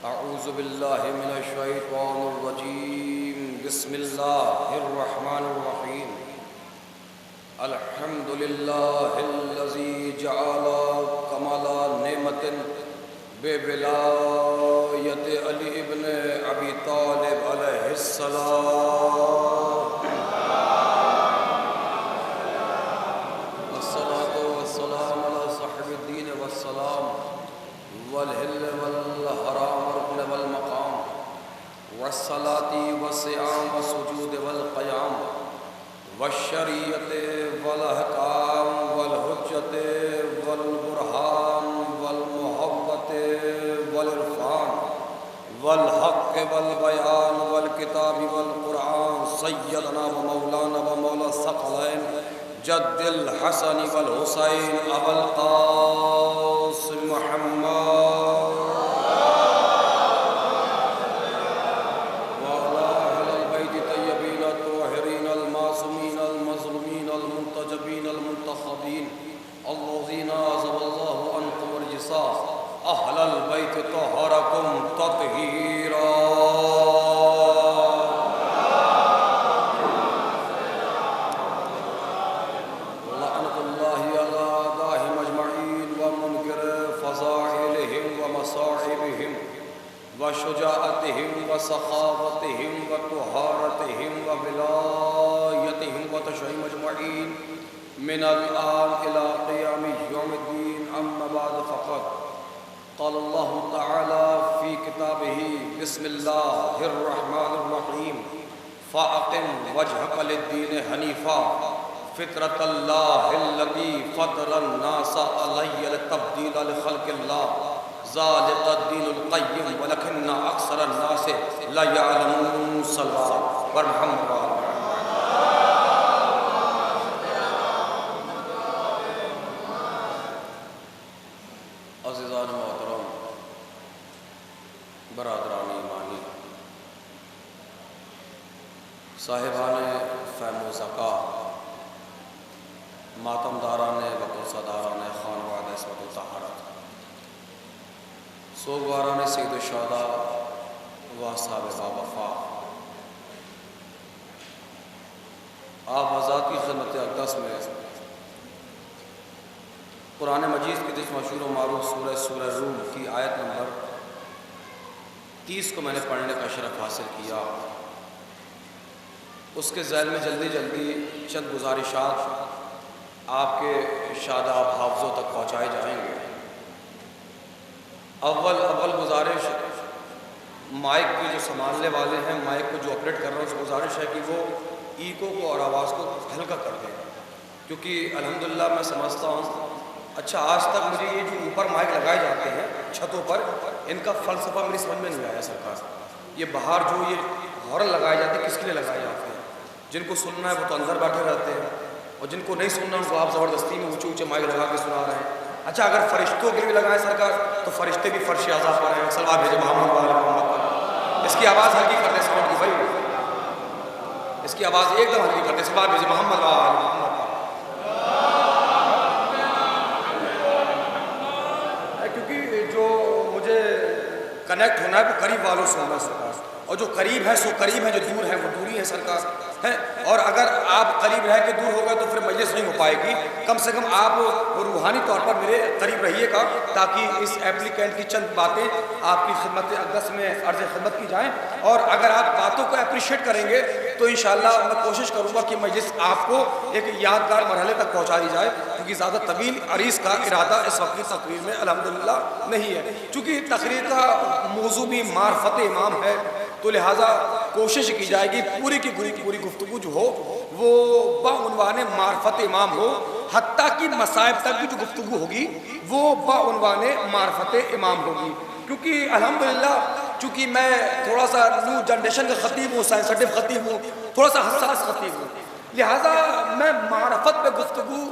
اعوذ باللہ من الشیطان الرجیم بسم اللہ الرحمن الرحیم الحمد للہ الذی جعل کمال نعمت بولایت علی ابن ابی طالب علیہ السلام والصلاة والسلام علی صاحب الدین والسلام والحل والحرام رکن والمقام والصلاة والصيام والسجود والقيام والشریعت والاحکام والحجت والبرہان والمحبت والعرفان والحق والبیان والکتاب والقرآن سیدنا و مولانا و مولا الثقلین جد الحسن والحسین ابو القاسم محمد وعلى أهل البيت الطيبين الطاهرين المعصومين المظلومين المنتجبين المنتخبين الذين عزب الله عنكم الرجس أهل البيت طهركم تطهيرا لعنة الله على أعدائهم أجمعين ومنكر فضائلهم ومصائبهم وشجاعتهم وسخاوتهم وطهارتهم وولایتهم وتشريعهم أجمعين من الآن إلى قيام يوم الدين أما بعد فقد قال الله تعالى في كتابه بسم الله الرحمن الرحيم فأقم وجهك للدين حنيفا فطرة الله التي فطر الناس عليها لا تبديل لخلق الله ذلك الدين القيم ولكن أكثر الناس لا يعلمون صلى الله وارحمه عزیزان محترم برادران ایمانی صاحبان فہم و ذکا ماتم داران وقوصہ داران خانواد عصمت و طہارت سوگواران سید الشہداء و اصحاب باوفا آپ حضرات کی خدمت اقدس میں قرآن مجید کی جس مشہور و معروف سورہ روم کی آیت نمبر 30 کو میں نے پڑھنے کا شرف حاصل کیا. اس کے ذیل میں جلدی چند گزارشات آپ کے شاداب حافظوں تک پہنچائے جائیں گے. اول گزارش مائک کی جو سنبھالنے والے ہیں، مائک کو جو آپریٹ کر رہے ہیں، اس گزارش ہے کہ وہ ایکو کو اور آواز کو ہلکا کر دیں، کیونکہ الحمدللہ میں سمجھتا ہوں اچھا آج تک مجھے یہ جو اوپر مائک لگائے جاتے ہیں چھتوں پر، ان کا فلسفہ میری سمجھ میں نہیں آیا سرکار. یہ باہر جو یہ ہارن لگائے جاتے ہیں کس کے لیے لگائے جاتے ہیں؟ جن کو سننا ہے وہ تو اندر بیٹھے رہتے ہیں، اور جن کو نہیں سننا ان کو آپ زبردستی میں اونچے مائک لگا کے سنا رہے ہیں. اچھا اگر فرشتوں کے لیے لگائیں سرکار تو فرشتے بھی فرش اعضاء پر ہیں. صلوات بھیجے محمد و آل محمد. اس کی آواز ہلکی کرتے ہیں ساؤنڈ کی بھائی، اس کی آواز ایک دم ہلکی کرتے ہیں. صلوات بھیجے محمد و آل محمد. کیونکہ جو مجھے کنیکٹ ہونا ہے وہ قریب والوں سے ہونا ہے سرکار، اور جو قریب ہے سو قریب ہے، جو دور ہے وہ دوری ہے سرکار ہے. اور اگر آپ قریب رہ کے دور ہو گئے تو پھر مجلس نہیں ہو پائے گی. کم سے کم آپ روحانی طور پر میرے قریب رہیے گا تاکہ اس ایپلیکینٹ کی چند باتیں آپ کی خدمت اقدس میں عرض خدمت کی جائیں. اور اگر آپ باتوں کو اپریشیٹ کریں گے تو انشاءاللہ میں کوشش کروں گا کہ مجلس آپ کو ایک یادگار مرحلے تک پہنچا دی جائے، کیونکہ زیادہ طویل عریض کا ارادہ اس وقت کی تقریر میں الحمدللہ نہیں ہے. چونکہ تقریر کا موضوع بھی معرفت امام ہے تو لہٰذا کوشش کی جائے گی پوری کی پوری گفتگو جو ہو وہ بعنوان معرفت امام ہو، حتیٰ کہ مصائب تک کی جو گفتگو ہوگی وہ بعنوان معرفت امام ہوگی. کیونکہ الحمدللہ چونکہ میں تھوڑا سا نیو جنریشن کا خطیب ہوں، سینسٹیو خطیب ہوں، تھوڑا سا حساس خطیب ہوں، لہٰذا میں معرفت پہ گفتگو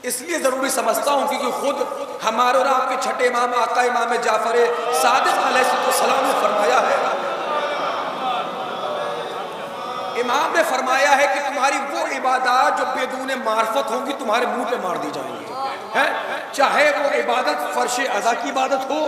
اس لیے ضروری سمجھتا ہوں کیونکہ خود ہمارے اور آپ کے چھٹے امام آقا امام جعفر صادق علیہ السلام نے فرمایا ہے، امام نے فرمایا ہے کہ تمہاری وہ عبادات جو بدون معرفت ہوں گی تمہارے منہ پہ مار دی جائیں گی. چاہے وہ عبادت فرش اعضاء کی عبادت ہو،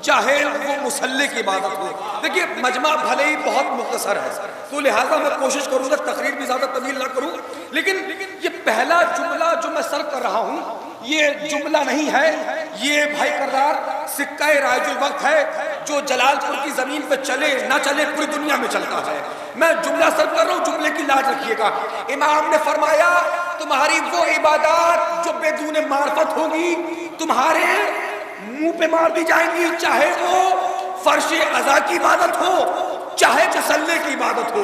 چاہے وہ مسلح کی عبادت ہو. دیکھیے مجمع بھلے ہی بہت مختصر ہے تو لہٰذا میں کوشش کروں گا تقریر بھی زیادہ طویل نہ کروں، لیکن یہ پہلا جملہ جو میں سرد کر رہا ہوں یہ جملہ نہیں ہے، یہ بھائی کرار سکہ رائج الوقت ہے جو جلال پور کی زمین پہ چلے نہ چلے پوری دنیا میں چلتا ہے. میں جملہ سرد کر رہا ہوں، جملے کی لاج رکھیے گا. امام نے فرمایا تمہاری وہ عبادات جو بدون معرفت ہوگی تمہارے منہ پہ مار دی جائیں گی، چاہے وہ فرش عزا کی عبادت ہو چاہے مسلح کی عبادت ہو.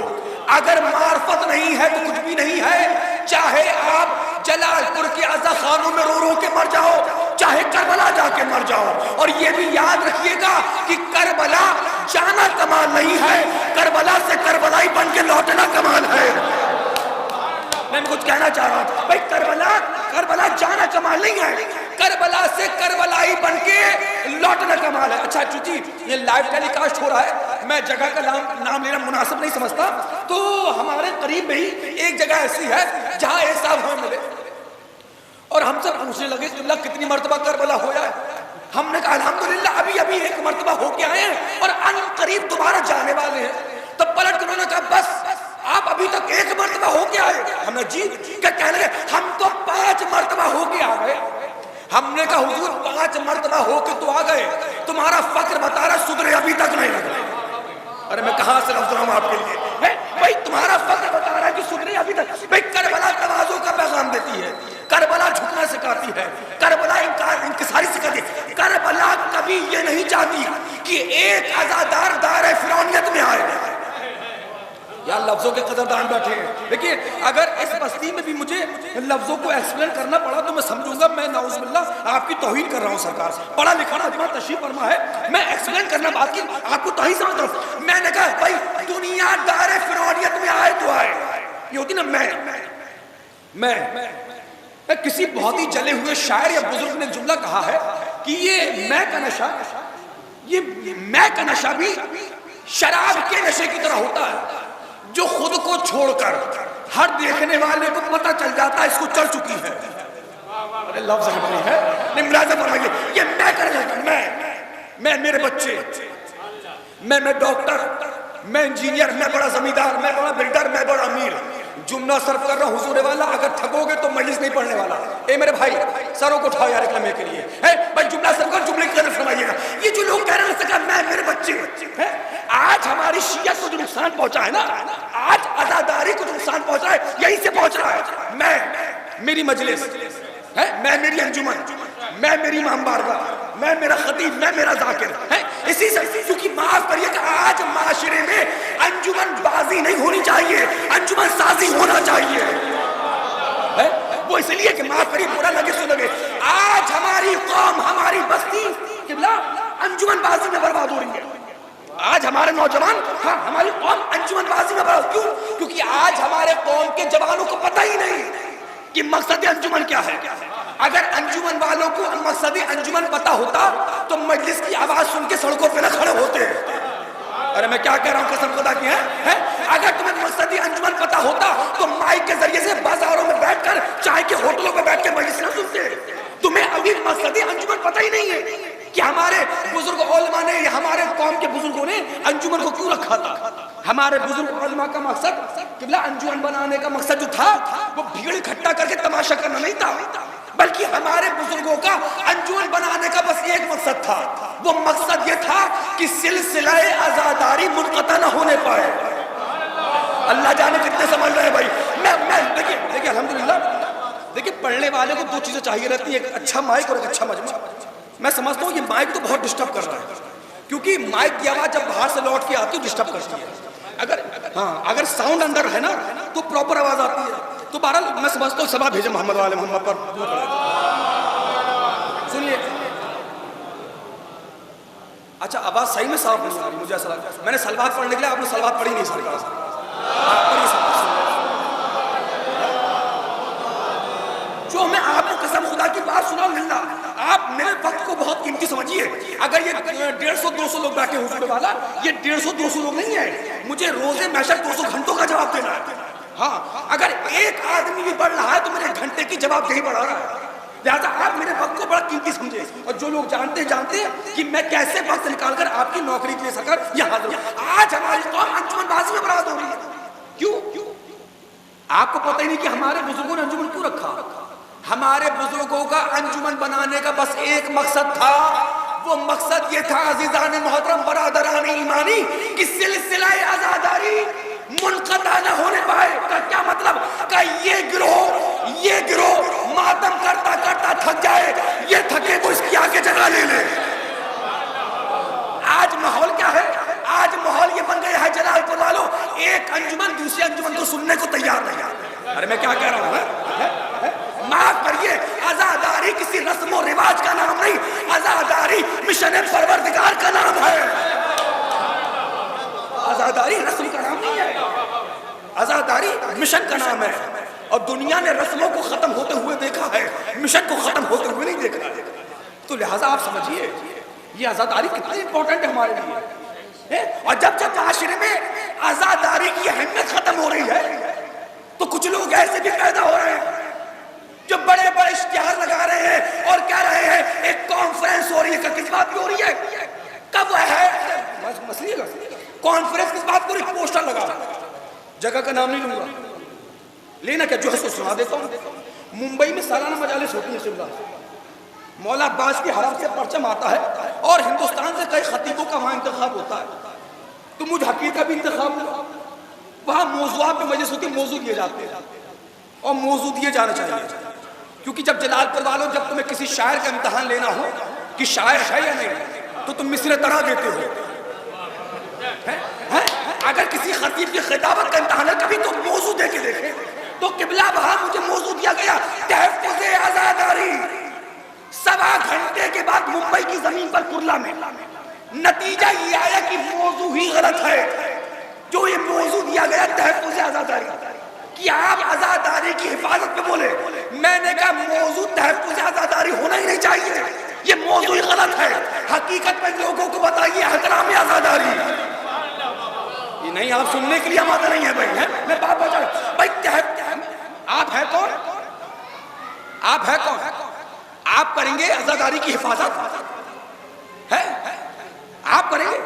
اگر معرفت نہیں ہے تو کچھ بھی نہیں ہے، چاہے آپ جلال پور کے عزا خانوں میں رو رو کے مر جاؤ چاہے کربلا جا کے مر جاؤ. اور یہ بھی یاد رکھیے گا کہ کربلا جانا کمال نہیں ہے، کربلا سے کربلائی بن کے لوٹنا کمال ہے. میں کچھ کہنا چاہ رہا ہوں بھائی، کربلا جانا کمال نہیں ہے، کربلا سے کربلائی بن کے لوٹنا کمال ہے. اچھا چوچی یہ لائیو ٹیلی کاسٹ ہو رہا ہے، میں جگہ کا نام لینا مناسب نہیں سمجھتا، تو ہمارے قریب میں ہی ایک جگہ ایسی ہے جہاں ایک صاحب ہمیں ملے اور ہم سے پوچھنے لگے کہ اللہ کتنی مرتبہ کربلا ہوا ہے. ہم نے کہا الحمدللہ ابھی ایک مرتبہ ہو کے آئے ہیں اور ان قریب دوبارہ جانے والے ہیں. تب پلٹ کے انہوں نے کہا بس آپ ابھی تک ایک مرتبہ ہو کے آئے. ہم نے جی کیا کہنے لگے ہم تو 5 مرتبہ ہو کے آ گئے. ہم نے کہا حضور 5 مرتبہ ہو کے تو آ گئے، تمہارا فقر بتا رہا سدھرے ابھی تک نہیں لگا. ارے میں کہاں سے لفظ رہا ہوں آپ کے لیے بھائی، تمہارا فقر بتا رہا ہے کہ سدھرے ابھی تک. بھائی کربلا تواضع کا پیغام دیتی ہے، کربلا جھکنا سکھاتی ہے، کربلا انکساری سکھاتی ہے. کربلا کبھی یہ نہیں چاہتی کہ ایک عزادار دائرہ فرعونیت میں آئے. یا لفظوں کے قدردان بیٹھے ہیں. دیکھیے اگر اس بستی میں بھی مجھے لفظوں کو ایکسپلین کرنا پڑا تو میں سمجھوں گا میں نعوذ باللہ آپ کی توہین کر رہا ہوں. سرکار پڑھا لکھا نوجوان تشریف فرما ہے، میں ایکسپلین کرنا بات کی آپ کو توہین سمجھ رہا ہوں. میں نے کہا بھائی دنیا دائرہ فرعونیت میں آئے تو آئے. یہ ہوتی نا میں کسی بہت ہی جلے ہوئے شاعر یا بزرگ نے جملہ کہا ہے کہ یہ میں کا نشہ بھی شراب کے نشے کی طرح ہوتا ہے جو خود کو چھوڑ کر ہر دیکھنے والے کو پتہ چل جاتا ہے اس کو چڑھ چکی ہے. لفظ ہے نہیں ملازم فرمائیے یہ میں کر رہا میں میرے بچے، میں ڈاکٹر، میں انجینئر، میں بڑا زمیندار، میں بڑا بلڈر، میں بڑا امیر. جملہ صرف کر رہا ہوں حضور والا، اگر تھکو گے تو مجلس نہیں پڑھنے والا. اے میرے بھائی سروں کو اٹھاؤ یار ایک لمحے کے لیے. بھائی جملہ صرف کر، جملے کی قدر فرمائیے گا. یہ جو لوگ کہہ رہے ہیں میں میرے بچے، آج ہماری شیعت کو جو نقصان پہنچا ہے نا، آج عزاداری کو جو نقصان پہنچا ہے یہیں سے پہنچ رہا ہے. میں میری مجلس، میں میری انجمن، میں میری امام بارگاہ، میں میرا خطیب، میں میرا ذاکر، اسی سے کیونکہ معاف کریے کہ آج معاشرے میں انجمن بازی نہیں ہونی چاہیے، انجمن سازی ہونا چاہیے. وہ اس لیے کہ معاف کریے برا لگے سو لگے، آج ہماری قوم، ہماری بستی قبلہ انجمن بازی میں برباد ہو رہی ہے. آج ہمارے نوجوان، ہاں ہماری قوم انجمن بازی میں برباد. کیوں؟ کیونکہ آج ہمارے قوم کے جوانوں کو پتہ ہی نہیں کہ مقصد انجمن کیا ہے. اگر انجمن والوں کو مقصد انجمن پتہ ہوتا تو مجلس کی آواز سن کے سڑکوں پہ نہ کھڑے ہوتے. ارے میں کیا کہہ رہا ہوں قسم خدا کی ہے. اگر تمہیں مقصد انجمن پتہ ہوتا تو مائک کے ذریعے سے بازاروں میں بیٹھ کر، چائے کے ہوٹلوں پہ بیٹھ کے مجلس نہ سنتے. تمہیں ابھی مقصد انجمن پتہ ہی نہیں ہے کہ ہمارے بزرگ علماء نے یا ہمارے قوم کے بزرگوں نے انجمن کو کیوں رکھا تھا. ہمارے بزرگ علماء کا مقصد قبلہ انجمن بنانے کا مقصد جو تھا وہ بھیڑ اکٹھا کر کے تماشا کرنا نہیں تھا، بلکہ ہمارے بزرگوں کا انجمن بنانے کا بس ایک مقصد تھا. وہ مقصد یہ تھا کہ سلسلہ عزاداری منقطع نہ ہونے پائے. اللہ جانے کتنے سمجھ رہے ہیں بھائی. میں دیکھیے الحمدللہ دیکھیے پڑھنے والے کو 2 چیزیں چاہیے رہتی ہیں، ایک اچھا مائک اور ایک اچھا مجمع. میں سمجھتا ہوں یہ مائک تو بہت ڈسٹرب کر رہا ہے، کیونکہ مائک کی آواز جب باہر سے لوٹ کے آتی ہے ڈسٹرب کرتی ہے. اگر ساؤنڈ اندر ہے نا تو پراپر آواز آتی ہے. تو بہرحال میں سمجھتا ہوں سبا بھیجے محمد والے محمد پر. سنیے اچھا آواز صحیح میں صاف نہیں آ رہی مجھے ایسا لگتا ہے. میں نے سلوات پڑھنے کے لیے، آپ نے سلوات پڑھی نہیں سرکار. جو میں آپ کو قسم خدا کی بات سنا للہ، آپ میرے وقت کو بہت قیمتی سمجھیے. اگر یہ 150-200 لوگ بیٹھے حضور والا، یہ 150-200 لوگ نہیں ہیں. مجھے روزے محشر 200 گھنٹوں کا جواب دینا ہے. ہاں اگر ایک آدمی بھی بڑھ رہا ہے تو میرے گھنٹے کی جواب دہی بڑھا رہا ہے. لہٰذا آپ میرے وقت کو بڑا قیمتی سمجھے، اور جو لوگ جانتے ہیں کہ میں کیسے وقت نکال کر آپ کی نوکری کے لیے سرکار یہاں حاضر ہوں۔ آج ہماری قوم انجمن بازی میں برباد ہو رہی ہے، کیوں؟ آپ کو پتہ ہی نہیں کہ ہمارے بزرگوں نے انجمن کیوں رکھا؟ ہمارے بزرگوں کا انجمن بنانے کا بس ایک مقصد تھا، وہ مقصد یہ تھا عزیزان محترم برادران ایمانی کہ سلسلہ آزاداری منقطع نہ ہونے پائے۔ کا کیا مطلب؟ کہ یہ گروہ ماتم کرتا کرتا تھک جائے، یہ تھکے وہ اس کی آگے جگہ لے لے۔ آج ماحول کیا ہے؟ آج ماحول یہ بن گیا ہے جلال پور والوں، ایک انجمن دوسری انجمن کو سننے کو تیار نہیں۔ ارے میں کیا کہہ رہا ہوں؟ معاف کریے، عزاداری کسی رسم و رواج کا نام نہیں، عزاداری مشن پروردگار کا نام ہے۔ عزاداری رسم کا نام نہیں ہے، عزاداری مشن کا نام ہے، اور دنیا نے رسموں کو ختم ہوتے ہوئے دیکھا ہے، مشن کو ختم ہوتے ہوئے نہیں دیکھا۔ تو لہٰذا آپ سمجھیے یہ عزاداری کتنی امپورٹنٹ ہے ہمارے لیے، اور جب معاشرے میں عزاداری کی اہمیت ختم ہو رہی ہے تو کچھ لوگ ایسے بھی پیدا ہو رہے ہیں جو بڑے بڑے اشتہار لگا رہے ہیں اور کہہ رہے ہیں ایک کانفرنس ہو رہی ہے۔ کس بات کی ہو رہی ہے؟ کب ہے مسئلہ کانفرنس کس بات کو رہی؟ پوسٹر لگا، جگہ کا نام نہیں لوں گا، لینا کیا جو ہے سو سنا دیتا ہوں۔ ممبئی میں سالانہ مجالس ہوتی ہیں شملہ، مولا عباس کے حرم سے پرچم آتا ہے اور ہندوستان سے کئی خطیبوں کا وہاں انتخاب ہوتا ہے، تو مجھ حقیقت کا بھی انتخاب ہوا۔ وہاں موضوعات پہ مجلس ہوتی ہے، موضوع دیے جاتے ہیں اور موضوع دیے جانا چاہیے، کیونکہ جب جلال پور والوں جب تمہیں کسی شاعر کا امتحان لینا ہو کہ شاعر ہے یا نہیں تو تم مصرع طرح دیتے ہو۔ اگر کسی خطیب کی خطابت کا امتحان ہے کبھی تو موضوع دے کے دیکھیں، تو قبلہ وہاں مجھے موضوع دیا گیا تحفظ آزاداری۔ 7 گھنٹے کے بعد ممبئی کی زمین پر کرلا میں نتیجہ یہ آیا کہ موضوع ہی غلط ہے، جو یہ موضوع دیا گیا تحفظ آزاداری کہ آپ آزاداری کی حفاظت پہ بولے۔ میں نے کہا موضوع تحفظ آزاداری ہونا ہی نہیں چاہیے، یہ موضوع ہی غلط ہے۔ حقیقت میں لوگوں کو بتائیے احترام آزاداری یہ نہیں، آپ سننے کے لیے آمادہ نہیں ہے بھائی۔ میں بات بتا رہا ہوں بھائی، آپ ہیں کون؟ آپ ہیں کون؟ آپ کریں گے آزاداری کی حفاظت ہے؟ آپ کریں گے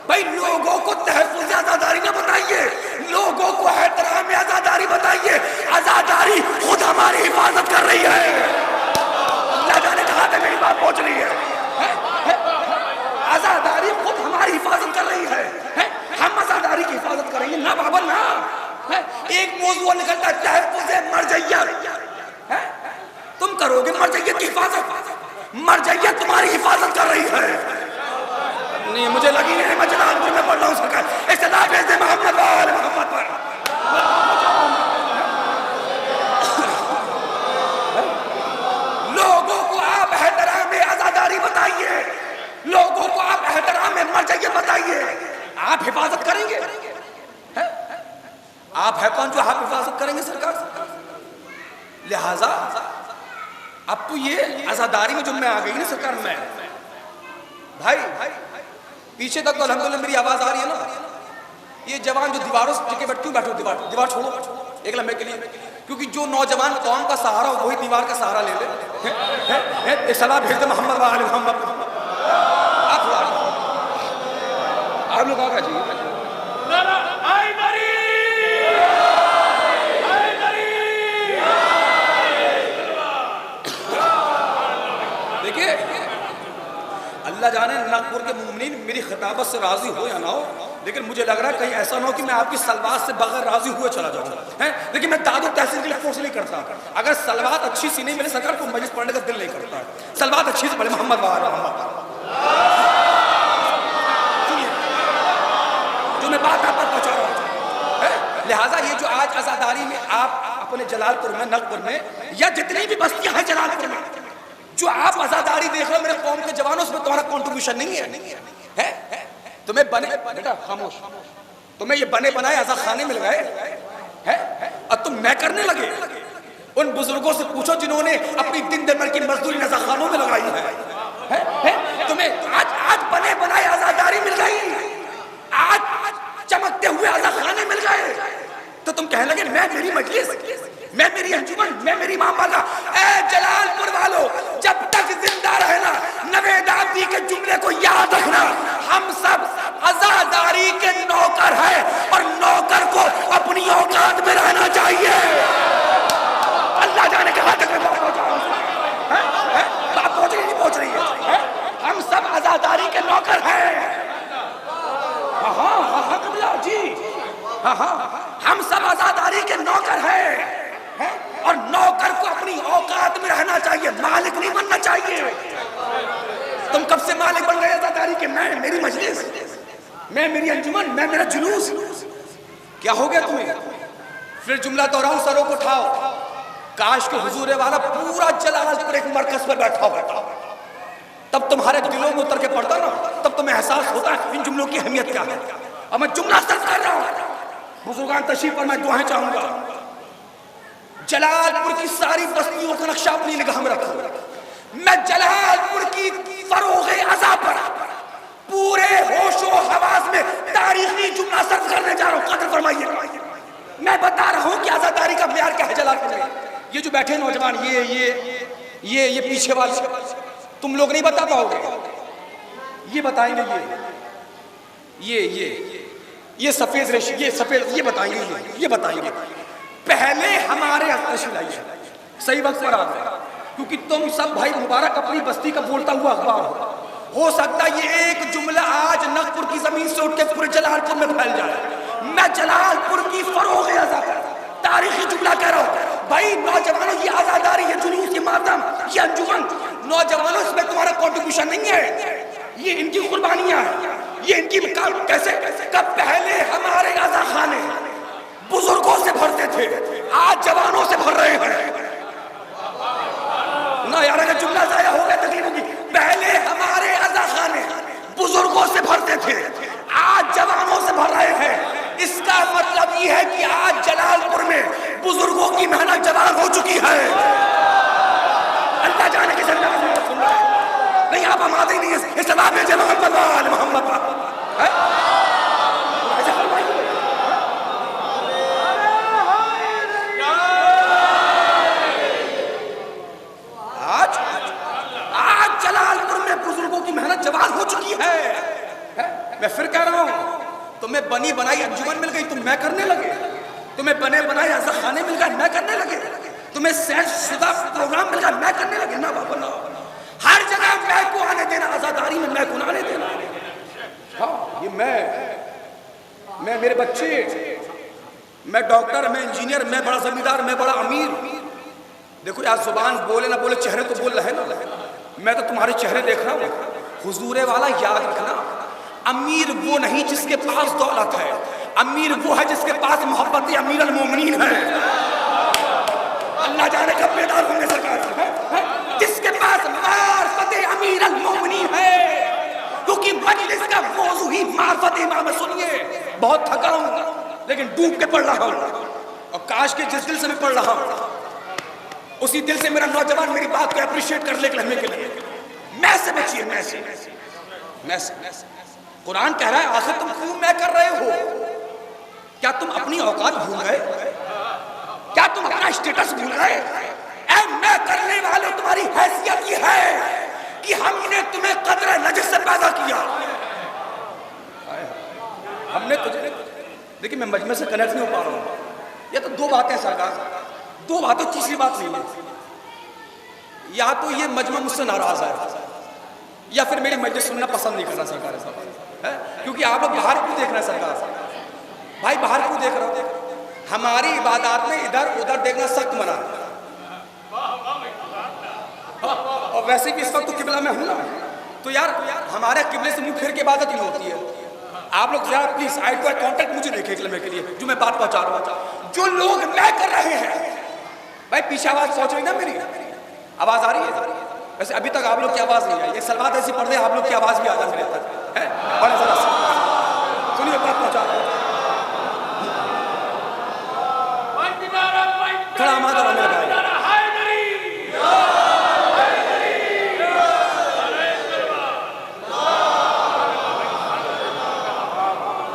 بھائی؟ لوگوں کو تحفظ آزاداری نہ بتائیے، لوگوں کو احترام آزاداری بتائیے۔ آزاداری خود ہماری حفاظت کر رہی ہے۔ اللہ جانے کہاں تک میری بات پہنچ رہی ہے؟ آزاداری خود ہماری حفاظت کر رہی ہے، ہم آزاداری کی حفاظت کریں گے نہ بابا نہ۔ ایک موضوع نکلتا ہے تحفظ مرجعیت، تم کرو گے مرجعیت کی حفاظت، مرجعیت تمہاری حفاظت کر رہی ہے۔ نہیں مجھے لگی نہیں، میں جلال پور میں پڑھ رہا ہوں سرکار، اصطلاح بھیج دے محمد وآل محمد پر۔ لوگوں کو آپ احترام آزاداری بتائیے، لوگوں کو آپ احترام مرجعیت بتائیے، آپ حفاظت کریں گے؟ آپ ہے کون جو آپ حفاظت کریں گے سرکار؟ لہٰذا اب تو یہ عزاداری میں جو میں آ گئی نا سرکار، میں بھائی پیچھے تک تو الحمدللہ میری آواز آ رہی ہے نا؟ یہ جوان جو دیواروں سے ٹکے بیٹھ کیوں بیٹھو؟ دیوار چھوڑو ایک لمحے کے لیے، کیونکہ جو نوجوان قوم کا سہارا ہو وہی دیوار کا سہارا لے لے۔ ایک صلاح بھیج دے محمد وآل محمد۔ آپ لوگ آگا جی دیکھیے، اللہ جانے ناگپور کے مومنین میری خطابت سے راضی ہو یا نہ ہو، لیکن مجھے لگ رہا ہے کہیں ایسا نہ ہو کہ میں آپ کی سلوات سے بغیر راضی ہوئے چلا جاؤں، لیکن میں داد و تحسین کے لیے فورس نہیں کرتا۔ اگر سلوات اچھی سی نہیں ملے سرکار کو مجلس پڑھنے کا دل نہیں کرتا، سلوات اچھی سے پڑھے محمد وآل محمد۔ جو میں بات آپ پر پہنچا رہا ہوں، لہٰذا یہ جو آج عزاداری میں آپ اپنے جلال پور میں، ناگپور میں، یا جتنی بھی بستیاں ہیں جلال پور میں، جو آپ عزاداری دیکھ رہے ہو میرے قوم کے جوانوں، اس میں تمہارا کنٹریبیوشن نہیں ہے۔ تمہیں بنے بیٹا خاموش، تمہیں یہ بنے بنائے عزا خانے مل گئے اور تم میں کرنے لگے۔ ان بزرگوں سے پوچھو جنہوں نے اپنی دن دن کی مزدوری عزا خانوں میں لگائی ہے۔ تمہیں آج بنے بنائے عزاداری مل گئی، آج چمکتے ہوئے عزا خانے مل گئے، تو تم کہنے لگے میں میری مجلس میں میری انجمن، میں میری ماں بالا، اے جلال پور والو، جب تک زندہ رہنا نوید آبادی کے جملے کو یاد رکھنا، ہم سب عزاداری کے نوکر ہیں اور نوکر کو اپنی اوقات میں رہنا چاہیے۔ اللہ جانے کہاں تک میں بات پہنچا ہوں، بات پہنچ رہی نہیں پہنچ رہی ہے؟ ہم سب عزاداری کے نوکر ہیں۔ ہاں قبلہ جی، ہم سب عزاداری کے نوکر ہیں اور نوکر کو اپنی اوقات میں رہنا چاہیے، مالک نہیں بننا چاہیے۔ تم کب سے مالک بن گئے عزاداری کے؟ میں، میری مجلس، میں میری انجمن، میں میرا جلوس، کیا ہو گیا تمہیں؟ پھر جملہ دہراؤ، سروں کو اٹھاؤ، کاش کہ حضور والا پورا جلال پور ایک مرکز پر بیٹھا ہوتا، تب تمہارے دلوں میں اتر کے پڑتا نا، تب تمہیں احساس ہوتا ہے ان جملوں کی اہمیت کیا ہے۔ اور میں جملہ سرد کر رہا ہوں، بزرگان تشریف پر میں دعائیں چاہوں گا۔ جلال پور کی ساری بستیوں کا نقشہ اپنی نگاہ میں رکھوں، میں جلال پور کی فروغ عزا پر پورے ہوش و حواس میں تاریخی جملہ سرد کرنے جا رہا ہوں، قدر فرمائیے۔ میں بتا رہا ہوں کہ عزاداری کا معیار کیا ہے جلال پور میں۔ یہ جو بیٹھے نوجوان، یہ پیچھے والے، تم لوگ نہیں بتا پاؤ گے، یہ بتائیں گے، یہ سفید ریشی، یہ سفید، یہ بتائیں گے، یہ بتائیں گے۔ پہلے ہمارے صحیح وقت پر آ گئے، کیونکہ تم سب بھائی مبارک اپنی بستی کا بولتا ہوا اخبار ہو سکتا ہے یہ ایک جملہ آج نگپور کی زمین سے اٹھ کے پورے جلال پور میں پھیل جائے۔ میں جلال پور کی فروغ عزا پر تاریخی جملہ کہہ رہا ہوں، بھائی نوجوانوں، یہ عزاداری، یہ جلوس، یہ ماتم، یہ انجمن، نوجوانوں اس میں تمہارا کنٹریبیوشن نہیں ہے، یہ ان کی قربانیاں ہیں، یہ ان کی کیسے کب پہلے ہمارے عزا خانے بزرگوں سے بھرتے تھے، آج جوانوں سے بھر رہے ہیں۔ نہ یار اگر جملہ ضائع ہو گیا تکلیف ہوگی۔ پہلے ہمارے عزا خانے بزرگوں سے بھرتے تھے، آج جوانوں سے بھر رہے ہیں۔ اس کا مطلب یہ ہے کہ آج جلال پور میں بزرگوں کی محنت جوان ہو چکی ہے۔ اللہ جانے کے سن رہا ہے، نہیں آپ ہمارے نہیں ہیں، اس طرح بھیجے محمد وال محمد وال۔ آج جلال پور میں بزرگوں کی محنت جوان ہو چکی ہے۔ میں پھر کہہ رہا ہوں، تمہیں بنی بنائی انجمن مل گئی، تم میں کرنے لگے، تمہیں بنے بنائے عزا خانے مل گئے، میں کرنے لگے، تمہیں سینس شدہ پروگرام مل گیا، میں کرنے لگے۔ نہ بابا نہ، ہر جگہ میں کو آنے دینا، عزاداری میں کو آنے دینا۔ ہاں یہ میں میرے بچے، میں ڈاکٹر، میں انجینئر، میں بڑا زمیندار، میں بڑا امیر۔ دیکھو یار زبان بولے نہ بولے، چہرے تو بول رہے نا، میں تو تمہارے چہرے دیکھ رہا ہوں۔ حضور والا یاد رکھنا، امیر وہ نہیں جس کے پاس دولت ہے، امیر وہ ہے جس کے پاس محبت امیر المومنین ہے۔ اللہ جانے کب بیدار ہوں گے سرکار سے، جس کے پاس معرفت امیر المومنین ہے، کیونکہ مجلس کا موضوع ہی معرفت امام۔ سنیے، بہت تھکا ہوں لیکن ڈوب کے پڑھ رہا ہوں، اور کاش کے جس دل سے میں پڑھ رہا ہوں اسی دل سے میرا نوجوان میری بات کو اپریشیٹ کر لے کے لیے میں سے بچیے، میں سے قرآن کہہ رہا ہے آخر تم کیوں میں کر رہے ہو؟ کیا تم اپنی اوقات بھول گئے؟ کیا تم اپنا اسٹیٹس بھول گئے؟ اے میں کرنے والے تمہاری حیثیت یہ ہے کہ ہم نے تمہیں قدر نجس سے پیدا کیا۔ ہم نے تجھے، لیکن میں مجمع سے کنیکٹ نہیں ہو پا رہا ہوں۔ یہ تو دو باتیں سرکار، دو باتیں، تیسری بات نہیں ہے۔ یا تو یہ مجمع مجھ سے ناراض ہے، یا پھر میری مجلس سننا پسند نہیں کرنا سرکار صاحب، کیونکہ آپ لوگ باہر کیوں دیکھ رہے ہیں سرکار صاحب؟ بھائی باہر کیوں دیکھ رہے ہو؟ ہماری عبادات میں ادھر ادھر دیکھنا سخت منع ہے، اور ویسے بھی اس وقت تو قبلہ میں ہوں نا، تو یار ہمارے قبلے سے منہ پھیر کے عبادت نہیں ہوتی ہے۔ آپ لوگ ذرا please eye to eye contact مجھے دیکھیں کلمے کے لیے جو میں بات پہنچا رہا ہوں۔ جو لوگ میں کر رہے ہیں، بھائی پیچھے آواز پہنچ رہی نا میری، آواز آ رہی ہے؟ ویسے ابھی تک آپ لوگ کی آواز نہیں آئی، یہ سلوات ایسی پڑھ دیں آپ لوگ کی آواز بھی آ جائے میرے تک ہے۔ اور ذرا سنیے بات پہنچا رہا ہوں، تھوڑا آمادہ رہنے لگا۔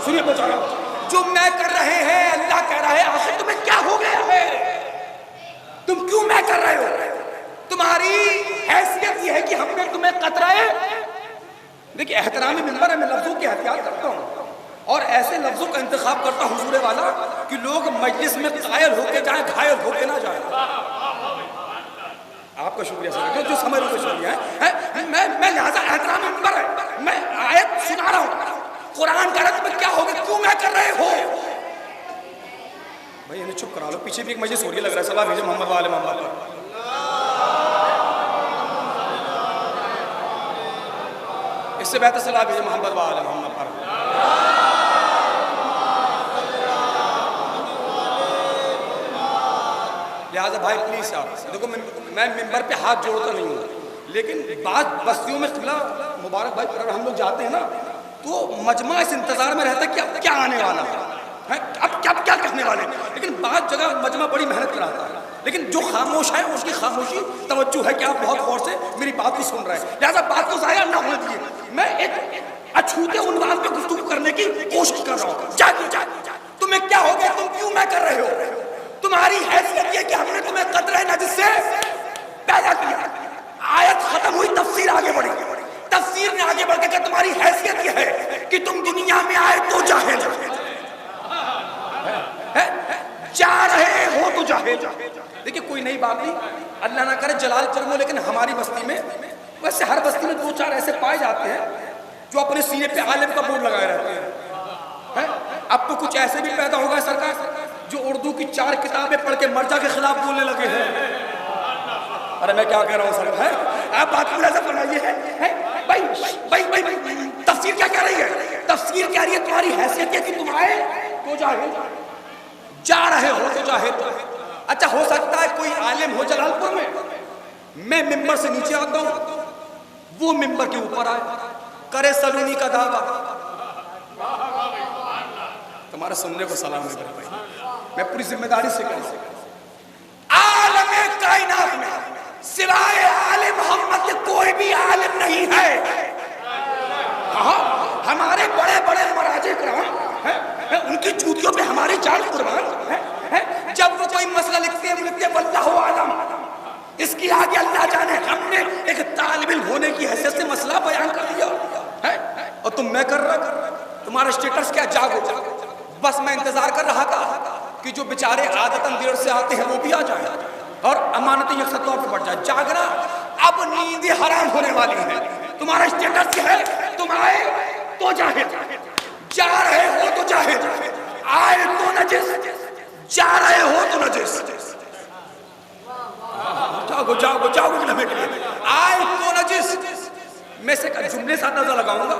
سنیے پہنچا رہا ہوں، جو میں کر رہے ہیں اللہ کہہ رہا ہے آخر تمہیں کیا ہو گیا ہے؟ تم کیوں میں کر رہے ہو؟ تمہاری حیثیت یہ ہے کہ ہم نے تمہیں قطرہ ہے. دیکھیں احترام منبر ہے، میں لفظوں کی احتیاط کرتا ہوں اور ایسے لفظوں کا انتخاب کرتا ہوں حضور والا کہ لوگ مجلس میں قائل ہو کے جائیں، گھائل ہو کے نہ جائیں. آپ کا شکریہ سر، جو سمجھ رہے شکریہ ہے. میں لہذا احترام منبر ہے، میں آیت سنا رہا ہوں. قرآن کا رد میں کیا ہوگا؟ کیوں میں کر رہے ہو؟ بھائی انہیں چپ کرا لو، پیچھے بھی ایک مجلس ہو رہی ہے، لگ رہا ہے صلاح بھیجے محمد وآل محمد پر. اس سے بہتر صلاح بھیجے محمد وآل محمد پر. لہٰذا بھائی پلیز آپ دیکھو، میں ممبر پہ ہاتھ جوڑتا نہیں ہوں، لیکن بعض بستیوں میں قبلہ مبارک بھائی اگر ہم لوگ جاتے ہیں نا تو مجمع اس انتظار میں رہتا ہے کہ اب کیا آنے والا ہے، اب کیا کہنے والے ہیں. لیکن بعض جگہ مجمع بڑی محنت کراتا ہے، لیکن جو خاموش ہے اس کی خاموشی توجہ ہے کہ آپ بہت غور سے میری بات کو سن رہے ہیں. لہٰذا بات کو ضائع نہ ہونے دیجیے. میں ایک اچھوتے عنوان پہ گفتگو کرنے کی کوشش کر رہا ہوں. جاگیے، تمہیں کیا ہو گیا؟ تم کیوں میں کر رہے ہو؟ تمہاری حیثیت یہ کہ ہم نے تمہیں قطرہ نجس سے پیدا کیا. آیت ختم ہوئی، تفسیر آگے بڑھی. تفسیر نے آگے بڑھ کے کہا تمہاری حیثیت یہ ہے کہ تم دنیا میں آئے تو جاہل، جا رہے ہو تو جاہل. دیکھیں کوئی نئی بات نہیں، اللہ نہ کرے جلال پور میں، لیکن ہماری بستی میں ویسے ہر بستی میں 2-4 ایسے پائے جاتے ہیں جو اپنے سینے پہ عالم کا بورڈ لگائے رہتے ہیں. اب تو کچھ ایسے بھی پیدا ہوگا سرکار جو اردو کی 4 کتابیں پڑھ کے مرجع کے خلاف بولنے لگے ہیں. ارے میں کیا کہہ رہا ہوں سر، آپ بات کو ملاحظہ فرمائیے. بھائی تفسیر کیا کہہ رہی ہے؟ تفسیر کہہ رہی ہے تمہاری حیثیت ہے کہ تم آئے تو جاہل، جا رہے ہو تو جاہل. اچھا ہو سکتا ہے کوئی عالم ہو جلال پور میں ممبر سے نیچے آتا ہوں، وہ ممبر کے اوپر آئے کرے سلونی کا دعویٰ. تمہارے سننے کو سلام ہے بھائی، میں پوری ذمہ داری سے کہہ رہا ہوں. عالم کائنات میں سوائے عالم محمد کے کوئی بھی عالم نہیں ہے. ہمارے بڑے بڑے مراجع کرام ہیں، ان کی جوتیوں پہ ہماری جان قربان ہے. جب وہ کوئی مسئلہ لکھتے ہیں وہ لکھتے ہیں واللہ عالم، اس کی آگے اللہ جانے. ہم نے ایک طالب علم ہونے کی حیثیت سے مسئلہ بیان کر دیا ہے اور تم میں کر رہا. تمہارا اسٹیٹس کیا؟ جاگو. بس میں انتظار کر رہا تھا کہ جو بیچارے عادتاً دیر سے آتے ہیں وہ بھی آ جائیں اور امانتیں یکساں طور پر بڑھ جائیں. جاگنا اب نیند حرام ہونے والی ہے. تمہارا اسٹیٹس کیا ہے؟ تم آئے تو جاہل، جا رہے ہو تو جاہل، آئے تو نجس، جا رہے ہو تو نجس. جاگو جاگو جاگو کہ نمے کے لیے آئے تو نجس. میں سے جملے سے اندازہ لگاؤں گا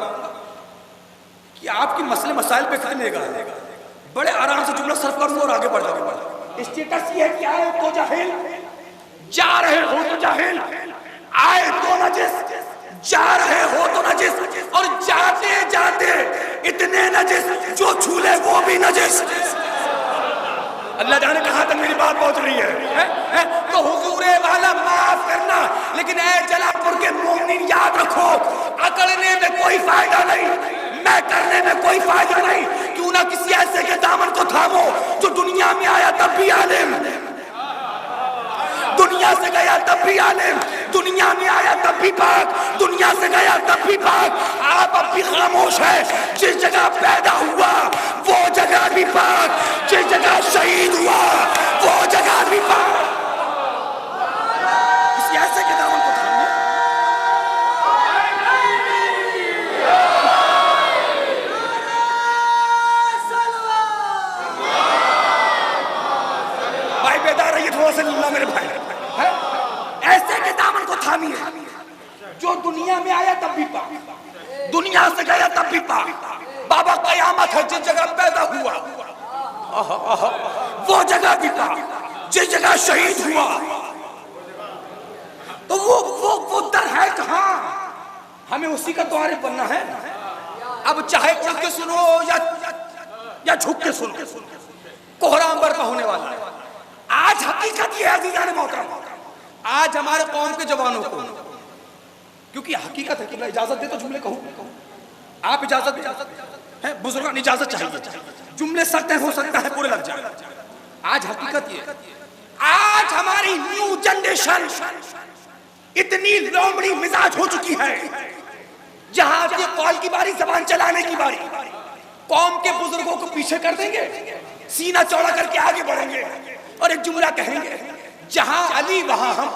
کہ آپ کی مسئلے مسائل پہ کتنے گا. بڑے آرام سے جملہ صرف کروں اور آگے بڑھ جاؤں گا. اسٹیٹس یہ ہے کہ آئے تو جاہل، جا رہے ہو تو جاہل، آئے تو نجس، جا رہے ہو تو نجس، اور جاتے جاتے اتنے نجس جو چھولے وہ بھی نجس. اللہ جانے کہاں تک میری بات پہنچ رہی ہے. تو حضور والا معاف کرنا، لیکن اے جلال پور کے مومنین یاد رکھو اکڑنے میں کوئی فائدہ نہیں، میں کرنے میں کوئی فائدہ نہیں. کیوں نہ کسی ایسے کے دامن کو تھامو جو دنیا میں آیا تب بھی عالم، دنیا سے گیا تب بھی عالم، دنیا میں آیا تب بھی پاک، دنیا سے گیا تب بھی پاک. آپ اب بھی خاموش ہیں. جس جگہ پیدا ہوا وہ جگہ بھی پاک، جس جگہ شہید ہوا وہ جگہ بھی پاک. کسی ایسے کے دامن کو تھامو. بھائی بیدار رہیے تھوڑا سا اللہ میرے بھائی. ایسے کے دامن کو تھامیے جو دنیا میں آیا تب بھی پاک، دنیا سے گیا تب بھی پاک. بابا قیامت ہے جس جگہ پیدا ہوا وہ جگہ بھی پاک، جس جگہ شہید ہوا. تو وہ در ہے کہاں؟ ہمیں اسی کا تو عارف بننا ہے. اب چاہے اڑ کے سنو یا جھک کے سنو، کوہرا انبر کا ہونے والا ہے. آج حقیقت یہ ہے عزیزان محترم، آج ہمارے قوم کے جوانوں کو، کیونکہ حقیقت ہے کہ اجازت دے تو جملے کہوں، آپ اجازت دیں، بزرگان اجازت چاہیے. جملے سخت ہیں، ہو سکتا ہے پورے لگ جائیں. آج حقیقت یہ ہے، آج آج ہماری نیو جنریشن اتنی لومڑی مزاج ہو چکی ہے، جہاں آپ کے قول کی باری، زبان چلانے کی باری، قوم کے بزرگوں کو پیچھے کر دیں گے، سینہ چوڑا کر کے آگے بڑھیں گے اور ایک جملہ کہیں گے، جہاں علی وہاں ہم۔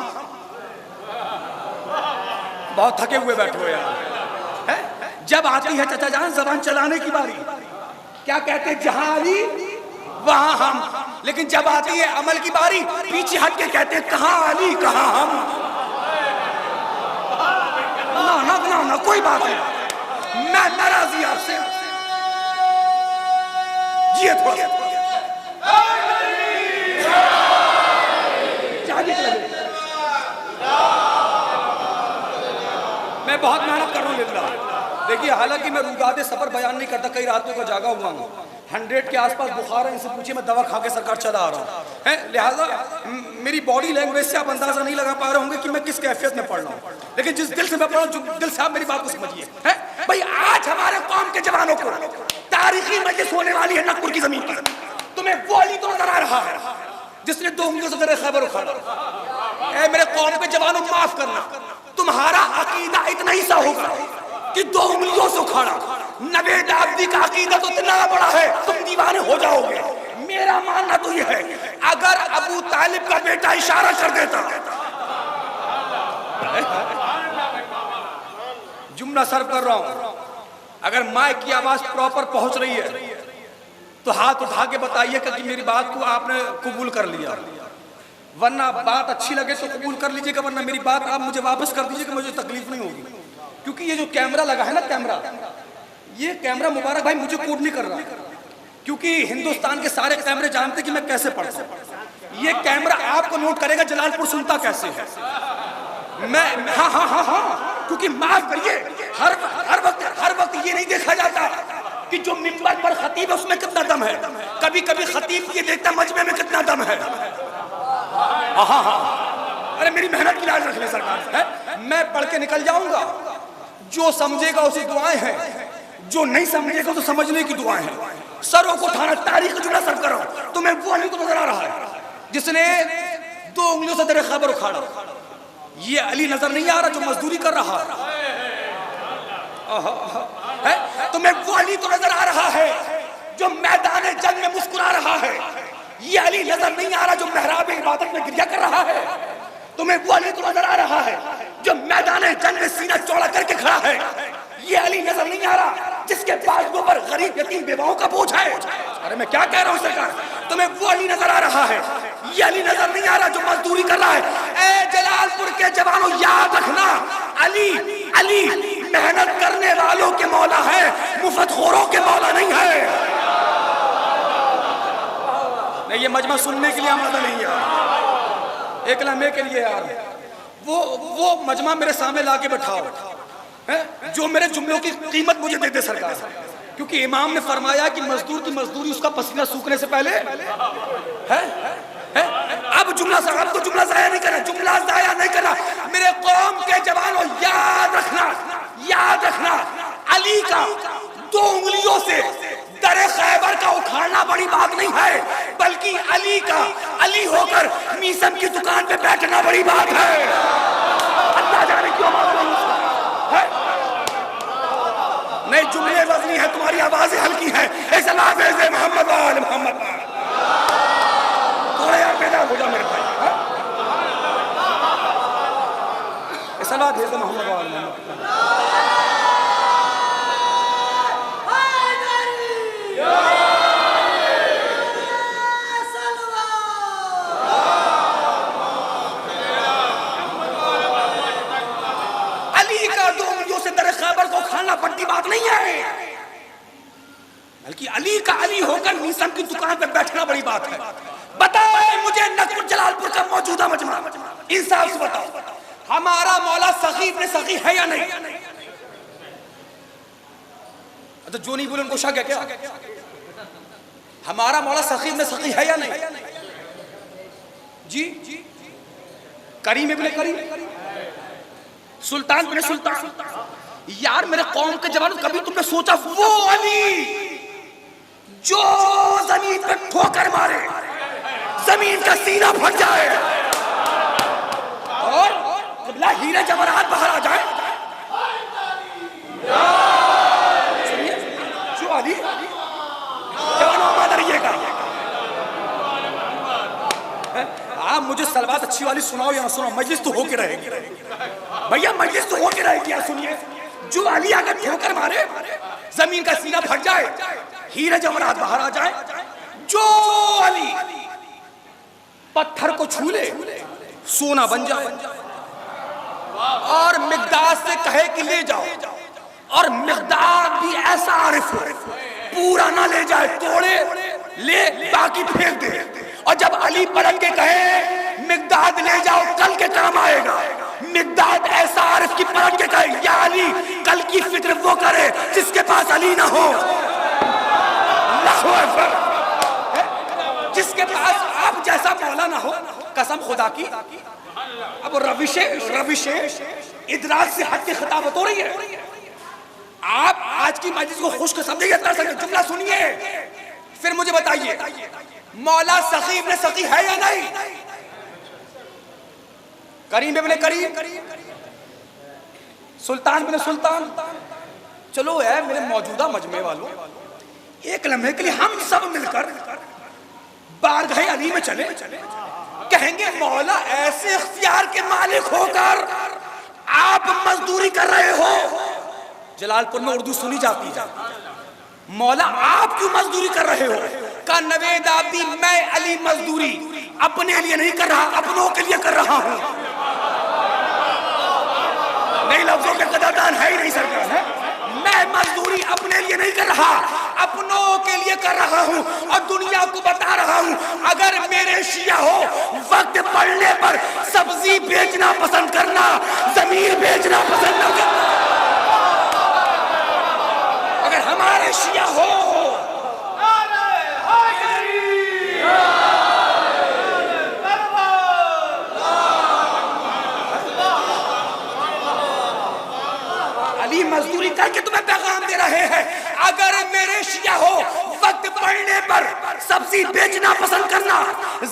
بہت تھکے ہوئے بیٹھے ہوئے ہیں۔ جب آتی ہے چچا جان زبان چلانے کی باری، کیا کہتے ہیں؟ جہاں علی وہاں ہم۔ لیکن جب آتی ہے عمل کی باری، پیچھے ہٹ کے کہتے ہیں کہاں علی کہاں ہم۔ نہ کوئی بات نہیں، میں ناراضی آپ سے۔ جی تھوڑا میں بہت محنت کر رہا ہوں للہ۔ دیکھیے حالانکہ میں روزگار سفر بیان نہیں کرتا، کئی راتوں کا جاگا ہوا ہوں، 100 کے آس پاس بخار ہے، ان سے پوچھے میں دوا کھا کے سرکار چلا آ رہا ہوں، لہٰذا میری باڈی لینگویج سے آپ اندازہ نہیں لگا پا رہے ہوں گے کہ میں کس کیفیت میں پڑھ رہا ہوں، لیکن جس دل سے میں پڑھ رہا ہوں، جو دل سے آپ میری بات کو سمجھیے۔ بھائی آج ہمارے قوم کے جوانوں کو تاریخی مجلس ہونے والی ہے ناگپور کی زمین پر، تمہیں وہ علی تو نظر آ رہا ہے جس نے 2 انگلیوں سے درِ خیبر اکھاڑا۔ اے میرے قوم کے جوانوں معاف کرنا، تمہارا عقیدہ اتنا ہی سا ہوگا کہ 2 انگلیوں سے اکھاڑا، نوید عابدی کا عقیدہ تو اتنا بڑا ہے تم دیوانے ہو جاؤ گے۔ میرا ماننا تو یہ ہے اگر ابو طالب کا بیٹا اشارہ کر دیتا، جملہ سرو کر رہا ہوں، اگر مائک کی آواز پراپر پہنچ رہی ہے تو ہاتھ اٹھا کے بتائیے کہ میری بات کو آپ نے قبول کر لیا، ورنہ بات اچھی لگے تو قبول کر لیجئے گا، ورنہ میری بات آپ مجھے واپس کر دیجئے کہ مجھے تکلیف نہیں ہوگی۔ کیونکہ یہ جو کیمرہ لگا ہے نا، یہ کیمرہ مبارک بھائی مجھے کوڈ نہیں کر رہا، کیونکہ ہندوستان کے سارے کیمرے جانتے کہ میں کیسے پڑھتا ہوں۔ یہ کیمرہ آپ کو نوٹ کرے گا جلال پور سنتا کیسے ہے۔ ہاں کیونکہ معاف کریے، ہر وقت یہ نہیں دیکھا جاتا کہ جو منبر پر خطیب ہے اس میں کتنا دم ہے، کبھی کبھی خطیب یہ دیکھتا مجمع میں کتنا دم ہے۔ ارے میری محنت کی لاج رکھ لیں سرکار، میں پڑھ کے نکل جاؤں گا، جو سمجھے گا اسی دعائیں ہیں، جو نہیں سمجھے گا تو سمجھنے کی دعائیں ہیں۔ سروں کو اٹھانا، تاریخ کا جملہ سرو کر رہا ہوں، تمہیں وہ علی تو نظر آ رہا ہے جس نے 2 انگلیوں سے درِ خیبر اکھاڑا، یہ علی نظر نہیں آ رہا جو مزدوری کر رہا ہے، تمہیں وہ علی تو نظر آ رہا ہے جو میدان جنگ میں مسکرا رہا ہے، یہ علی نظر نہیں آ رہا جو محراب عبادت میں گریہ کر رہا ہے، تمہیں وہ علی تو نظر آ رہا ہے جو میدان جنگ میں سینہ چوڑا کر کے کھڑا ہے، یہ علی نظر نہیں آ رہا جس کے بازوؤں پر غریب یتیم بیواؤں کا بوجھ ہے۔ ارے میں کیا کہہ رہا ہوں سرکار، تمہیں وہ علی نظر آ رہا ہے، یہ علی نظر نہیں آ رہا جو مزدوری کر رہا ہے۔ اے جلال پور کے جوانوں یاد رکھنا، علی محنت کرنے والوں کے مولا ہے، مفت خوروں کے مولا نہیں ہے۔ نہیں یہ مجمع سننے کے لیے آمادہ نہیں ہے، ایک لمحے کے لیے یار وہ مجمع میرے سامنے لا کے بٹھاؤ جو میرے جملوں کی قیمت مجھے دے دے سرکار، کیونکہ امام نے فرمایا کہ مزدور کی مزدوری اس کا پسینہ سوکھنے سے پہلے ہے۔ اب تو جملہ ضائع نہیں کرنا، جملہ ضائع نہیں کرنا۔ میرے قوم کے جوانوں یاد رکھنا، علی کا 2 انگلیوں سے درِ خیبر کا اکھاڑنا بڑی بات نہیں ہے، بلکہ علی ہو کر میسم کی دکان پہ بیٹھنا بڑی بات ہے۔ اللہ جانے کیوں معلوم ہے، نہیں جملے وزنی ہے، تمہاری آوازیں ہلکی ہیں۔ ایسا لافظ ہے محمد وآل محمد، تھوڑا یار بیدار ہو جا میرے بھائی، ایسا لافظ ہے محمد وآل محمد۔ بڑی بات نہیں ہے، بلکہ علی کا علی ہو کر میسم کی دکان پہ بیٹھنا بڑی بات ہے۔ بتائیں مجھے ناگپور جلال پور کا موجودہ مجمع، انصاف سے بتاؤ ہمارا مولا سخی ابن سخی ہے یا نہیں؟ تو جو نہیں بولے ان کو شک ہے کیا؟ ہمارا مولا سخی ابن سخی ہے یا نہیں؟ جی کریم ابن کریم، سلطان ابن سلطان۔ یار میرے قوم کے جوانوں کبھی تم نے سوچا وہ علی جو زمین پہ ٹھوکر مارے، زمین کا سینہ پھٹ جائے اور قبلہ ہیرے جواہرات باہر آ جائیں. سنیے جو علی جوانوں آمادہ رہیے گا. آپ مجھے سلوات اچھی والی سناؤ یا نہ سناؤ, مجلس تو ہو کے رہے گی بھیا, مجلس تو ہو کے رہے گی. سنیے جو علی اگر ٹھوکر مارے زمین کا سینہ پھٹ جائے, ہیرے جواہرات باہر آ جائیں. جو علی پتھر کو چھو لے سونا بن جائے اور مقداد سے کہے کہ لے جاؤ, اور مقداد بھی ایسا عارف ہو پورا نہ لے جائے, توڑے لے باقی پھینک دے. اور جب علی پلٹ کے کہے مقداد لے جاؤ کل کے کام آئے گا, مقداد ایسا عارف کی پلٹ کے کہے یا علی کل کی فکر وہ کرے جس کے پاس علی نہ ہو. اللہ اکبر. جس کے پاس آپ جیسا مولا نہ ہو, قسم خدا کی. اب روش ادراج سے ہٹ کے خطابت ہو رہی ہے. آپ آج کی مجلس کو خوش سمجھیے, جملہ سنیے پھر مجھے بتائیے مولا سخی ابن سخی ہے یا نہیں؟ کریم ابن کریم, سلطان ابن سلطان. چلو ہے میرے موجودہ مجمع والوں, ایک لمحے کے لیے ہم سب مل کر بارگاہ علی میں چلے, کہیں گے مولا ایسے اختیار کے مالک ہو کر آپ مزدوری کر رہے ہو. جلال پور میں اردو سنی جاتی ہے, مولا آپ کیوں مزدوری کر رہے ہو؟ کہ نوید آبدی میں علی مزدوری اپنے لیے نہیں کر رہا, اپنوں کے لیے کر رہا ہوں. نہیں لفظوں کے قدردان ہے ہی نہیں سرکار ہے. میں مزدوری اپنے لیے نہیں کر رہا, اپنوں کے لیے کر رہا ہوں, اور دنیا کو بتا رہا ہوں اگر میرے شیعہ ہو وقت پڑنے پر سبزی بیچنا پسند کرنا, زمین بیچنا پسند نہ کرنا. اگر ہمارے شیعہ ہو علی مزدوری کر کے تمہیں پیغام دے رہے ہیں, اگر میرے شیعہ ہو وقت پڑنے پر سبزی بیچنا پسند کرنا,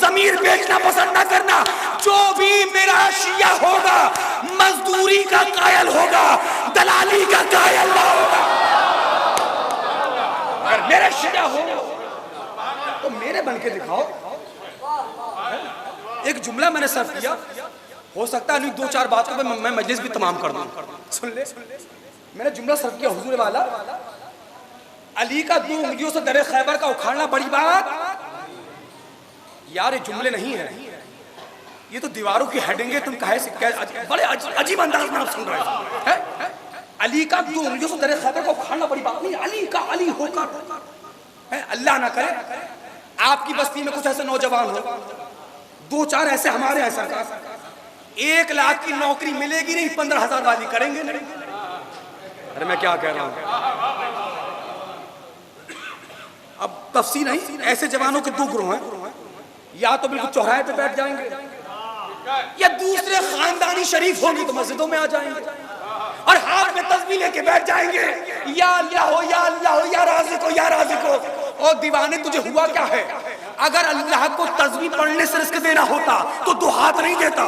زمین بیچنا پسند نہ کرنا. جو بھی میرا شیعہ ہوگا مزدوری کا قائل ہوگا, دلالی کا قائل نہ ہوگا. اگر میرے شیعہ ہو تو میرے بن کے دکھاؤ. ایک جملہ میں نے صرف کیا, ہو سکتا ہے دو چار باتوں پہ میں مجلس بھی تمام کر دوں. سن لے, میں نے جملہ صرف کیا حضور والا, علی کا 2 انگلیوں سے در خیبر کا اکھاڑنا بڑی بات. یار یہ جملے نہیں ہیں, یہ تو دیواروں کی ہیڈنگیں. تم بڑے عجیب انداز میں آپ سن رہے ہیں. علی کا 2 انگلیوں سے در خیبر کا اکھاڑنا بڑی بات نہیں, علی کا علی ہو کر. اللہ نہ کرے آپ کی بستی میں کچھ ایسے نوجوان ہو, 2-4 ایسے ہمارے ہیں سرکار, 1 لاکھ کی نوکری ملے گی نہیں, 15,000 والی کریں گے نہیں. ارے میں کیا کہہ رہا ہوں, اب تفصیل نہیں. ایسے جوانوں کے 2 گروہ ہیں, یا تو بالکل چوراہے پہ بیٹھ جائیں گے, یا دوسرے خاندانی شریف ہوں گے تو مسجدوں میں آ جائیں گے اور ہاتھ میں تسبیح لے کے بیٹھ جائیں گے, یا اللہ ہو یا اللہ ہو یا رازق ہو یا رازق ہو. اور دیوانے تجھے ہوا کیا ہے, اگر اللہ کو تسبیح پڑھنے سے رزق دینا ہوتا تو 2 ہاتھ نہیں دیتا.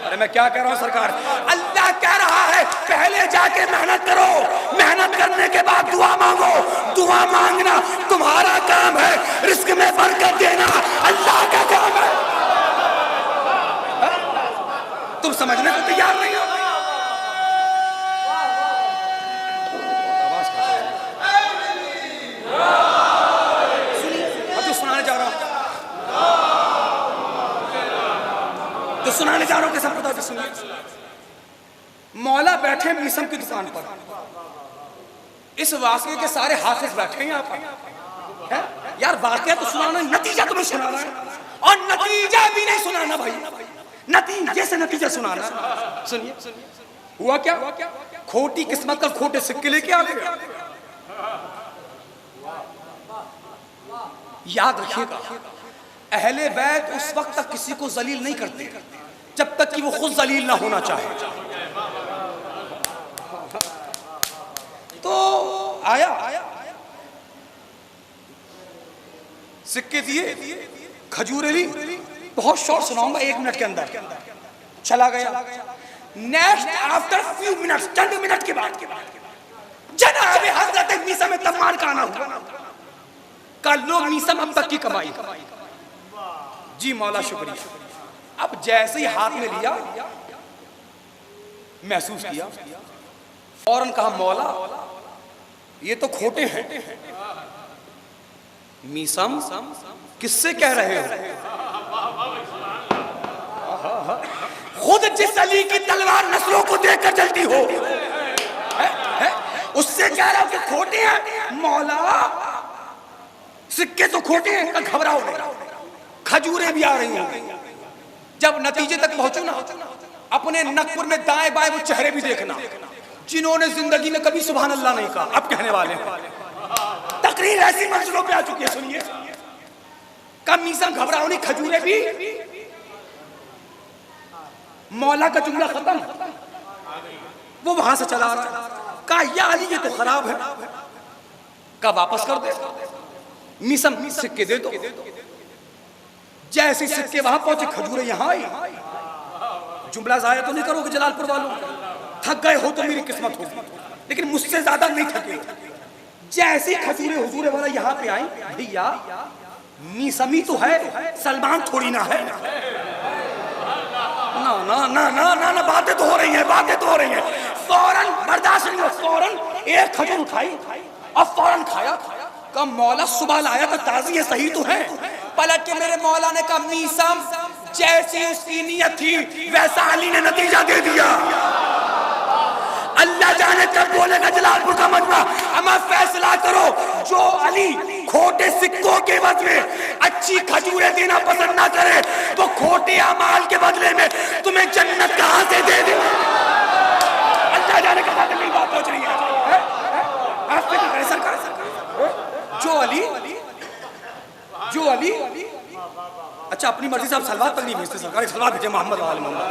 ارے میں کیا کہہ رہا ہوں سرکار, اللہ کہہ رہا ہے پہلے جا کے محنت کرو, محنت کرنے کے بعد دعا مانگو. دعا مانگنا تمہارا کام ہے, رزق میں برکت دینا اللہ کا کام ہے. تم سمجھنے کو تیار نہیں ہو. سنانے جا رہا ہوں کہ سب بتا سنیے. مولا بیٹھے میسم کی دکان پر, اس واقعے کے سارے حافظ بیٹھے ہیں یہاں پر. یار واقعہ تو سنانا, نتیجہ تمہیں سنانا ہے, اور نتیجہ بھی نہیں سنانا بھائی, نتیجے سے نتیجہ سنانا. سنیے ہوا کیا, کھوٹی قسمت کا کھوٹے سکے لے کے آ گئے. یاد رکھیے گا اہل بیت اس وقت تک کسی کو ذلیل نہیں کرتے جب تک کہ وہ خود ذلیل نہ ہونا چاہے. تو آیا سکے دیے, کھجورے لی، بہت شارٹ سناؤں گا 1 منٹ کے اندر، چلا گیا. نیکسٹ آفٹر فیو منٹس، چند منٹ کے بعد جناب حضرت میثم تمار کا آنا ہوا. کل لو میثم اب تک کی کمائی. جی مولا شکریہ. اب جیسے ہی ہاتھ میں لیا محسوس کیا، فوراً کہا مولا یہ تو کھوٹے ہیں. میثم کس سے کہہ رہے ہو؟ خود جس علی کی تلوار نسلوں کو دیکھ کر جلتی ہو اس سے کہہ رہا ہو کہ کھوٹے ہیں. مولا سکے تو کھوٹے ہیں. گھبراؤ نہیں، کھجورے بھی آ رہی ہیں. جب نتیجے تک پہنچو نا، اپنے نقور میں دائیں بائیں وہ چہرے بھی دیکھنا جنہوں نے زندگی میں کبھی سبحان اللہ نہیں کہا، اب کہنے والے ہیں. تقریر ایسی منزلوں پہ آ چکی ہے. سنیے کب میثم گھبراؤ نہیں، کھجورے بھی. مولا کا جملہ ختم، وہ وہاں سے چلا رہا. کہا یا علی یہ تو خراب ہے. کہا واپس کر دے. میثم سکے دے دو. جیسے سکے وہاں پہنچے کھجورے یہاں آئی. جملہ ضائع تو نہیں کرو گے جلال پور والوں، تھک گئے ہو تو میری قسمت ہوگی، لیکن مجھ سے زیادہ نہیں تھکے. جیسے کھجورے حضور والا یہاں پہ آئیں، بھیا میثم ہی تو ہے، سلمان تھوڑی نہ ہے. نا باتیں تو ہو رہی ہیں، باتیں تو ہو رہی ہیں. فوراً برداشت نہیں ہو، فوراً ایک کھجور اٹھائی اور فوراً کھایا. کہا مولا صبح لایا تو تازی ہے، صحیح تو ہے. پلٹ کے میرے مولا نے کہا میثم جیسی اس کی نیت تھی ویسا علی نے نتیجہ دے دیا. اللہ جانے کب بولے گا جلال پور کا مجمع، اما فیصلہ کرو. جو علی کھوٹے سکوں کے بدلے اچھی کھجوریں دینا پسند نہ کرے تو کھوٹے اعمال کے بدلے میں تمہیں جنت کہاں سے دے دے. اللہ جانے کہاں تک بات پہنچ رہی ہے. آپ فکر کریں سرکار. جو علی اچھا اپنی مرضی سے آپ سلوات تک نہیں بھیجتے سرکار. سلوات بھیجے محمد وآل محمد.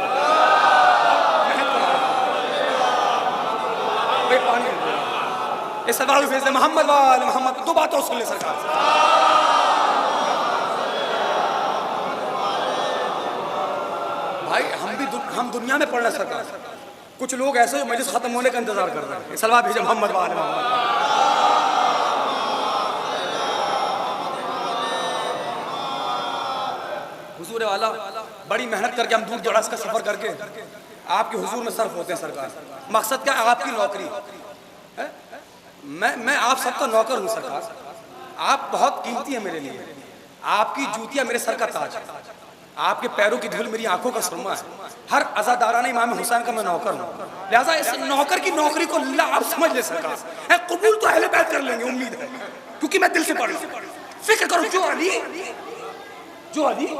اس سلوات بھیجتے محمد وآل محمد. دو باتوں سن لے سرکار. بھائی ہم دنیا میں پڑھ رہے سرکار. کچھ لوگ ایسے جو مجلس ختم ہونے کا انتظار کر رہے ہیں. سلوات بھیجے محمد وآل محمد. حضور والا بڑی محنت کر کے ہم دور دراز کا سفر کر کے آپ کے حضور میں صرف ہوتے ہیں سرکار. مقصد کیا ہے؟ آپ کی نوکری. میں آپ سب کا نوکر ہوں سرکار. آپ بہت قیمتی ہیں میرے لیے. آپ کی جوتیاں میرے سر کا تاج ہے. آپ کے پیروں کی دھول میری آنکھوں کا سرما ہے. ہر عزادارانہ امام حسین کا میں نوکر ہوں. لہٰذا اس نوکر کی نوکری کو اللہ آپ سمجھ لے سرکار. قبول تو اہل بیت کر لیں گے امید ہے، کیونکہ میں دل سے پڑھ رہا ہوں. فکر کرو جو علی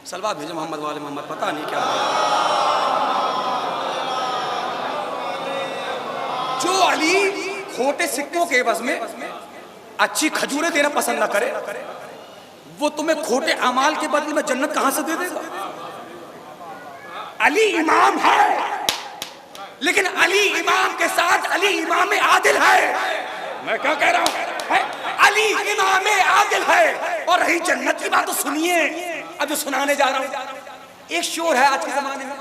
سلوات بھیجے محمد وآل محمد. پتہ نہیں کیا جو علی کھوٹے سکوں کے عوض میں اچھی کھجوریں دینا پسند نہ کرے وہ تمہیں کھوٹے اعمال کے بدلے میں جنت کہاں سے دے دے گا. علی امام ہے، لیکن علی امام کے ساتھ علی امام عادل ہے. میں کیا کہہ رہا ہوں؟ علی امام عادل ہے. اور رہی جنت کی بات تو سنیے اب جو سنانے جا رہا ہوں. ایک شور ہے آج کے زمانے میں،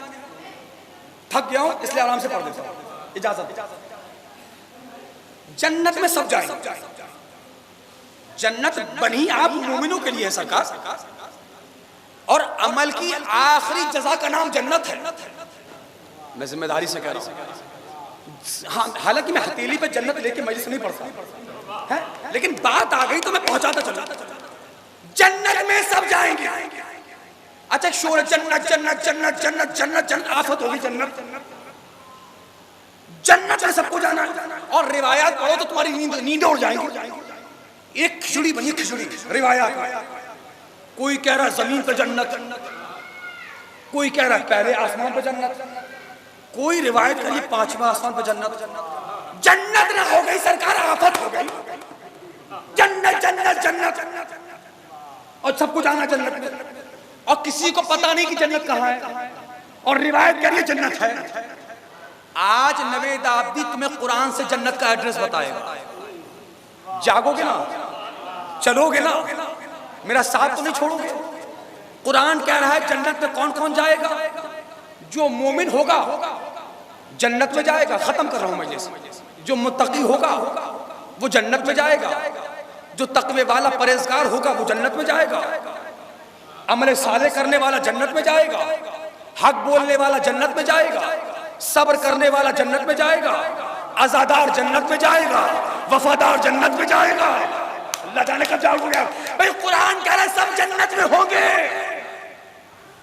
تھک گیا ہوں اس لیے آرام سے پڑھ دیتا ہوں. اجازت. جنت میں سب جائیں. جنت بنی آپ مومنوں کے لیے ہے سرکار، اور عمل کی آخری جزا کا نام جنت ہے. میں ذمہ داری سے کہہ رہا ہوں. حالانکہ میں ہتھیلی پہ جنت لے کے مجلس نہیں پڑھتا، لیکن بات آ گئی تو میں پہنچاتا چلا. جنت میں سب جائیں گے. اچھا ایک شور ہے جنت جنت جنت جنت جنت جنت. آفت ہوگی جنت. جنت میں سب کو جانا ہے. اور روایات پڑھو تو تمہاری نیندیں اڑ جائیں گی. ایک کھچڑی بنی کھچڑی روایات میں. کوئی کہہ رہا ہے زمین پہ جنت، کوئی کہہ رہا ہے پہلے آسمان پہ جنت، کوئی روایت کریے 5واں آسمان پہ جنت. جنت نہ ہو گئی سرکار آفت ہو گئی. جنت جنت جنت اور سب کو جانا جنت میں، اور کسی کو پتا نہیں کہ جنت کہاں ہے، اور روایت کریے جنت ہے. آج نوید عابدی تمہیں قرآن سے جنت کا ایڈریس بتائے گا. جاگو گے نا چلو گے نا؟ میرا ساتھ تو نہیں چھوڑو گے؟ قرآن کہہ رہا ہے جنت میں کون کون جائے گا؟ جو مومن ہوگا جنت میں جائے گا، ختم کر رہا ہوں مجلس۔ جو متقی ہوگا وہ جنت میں جائے گا، جو تقوی والا پرہیزگار ہوگا وہ جنت میں جائے گا، عمل صالح کرنے والا جنت میں جائے گا، حق بولنے والا جنت میں جائے گا، صبر کرنے والا جنت میں جائے گا، عزادار جنت میں جائے گا، وفادار جنت میں جائے گا۔ اللہ جانے کب جاؤ گے بھائی؟ قرآن کہہ رہا ہے سب جنت میں ہوں گے۔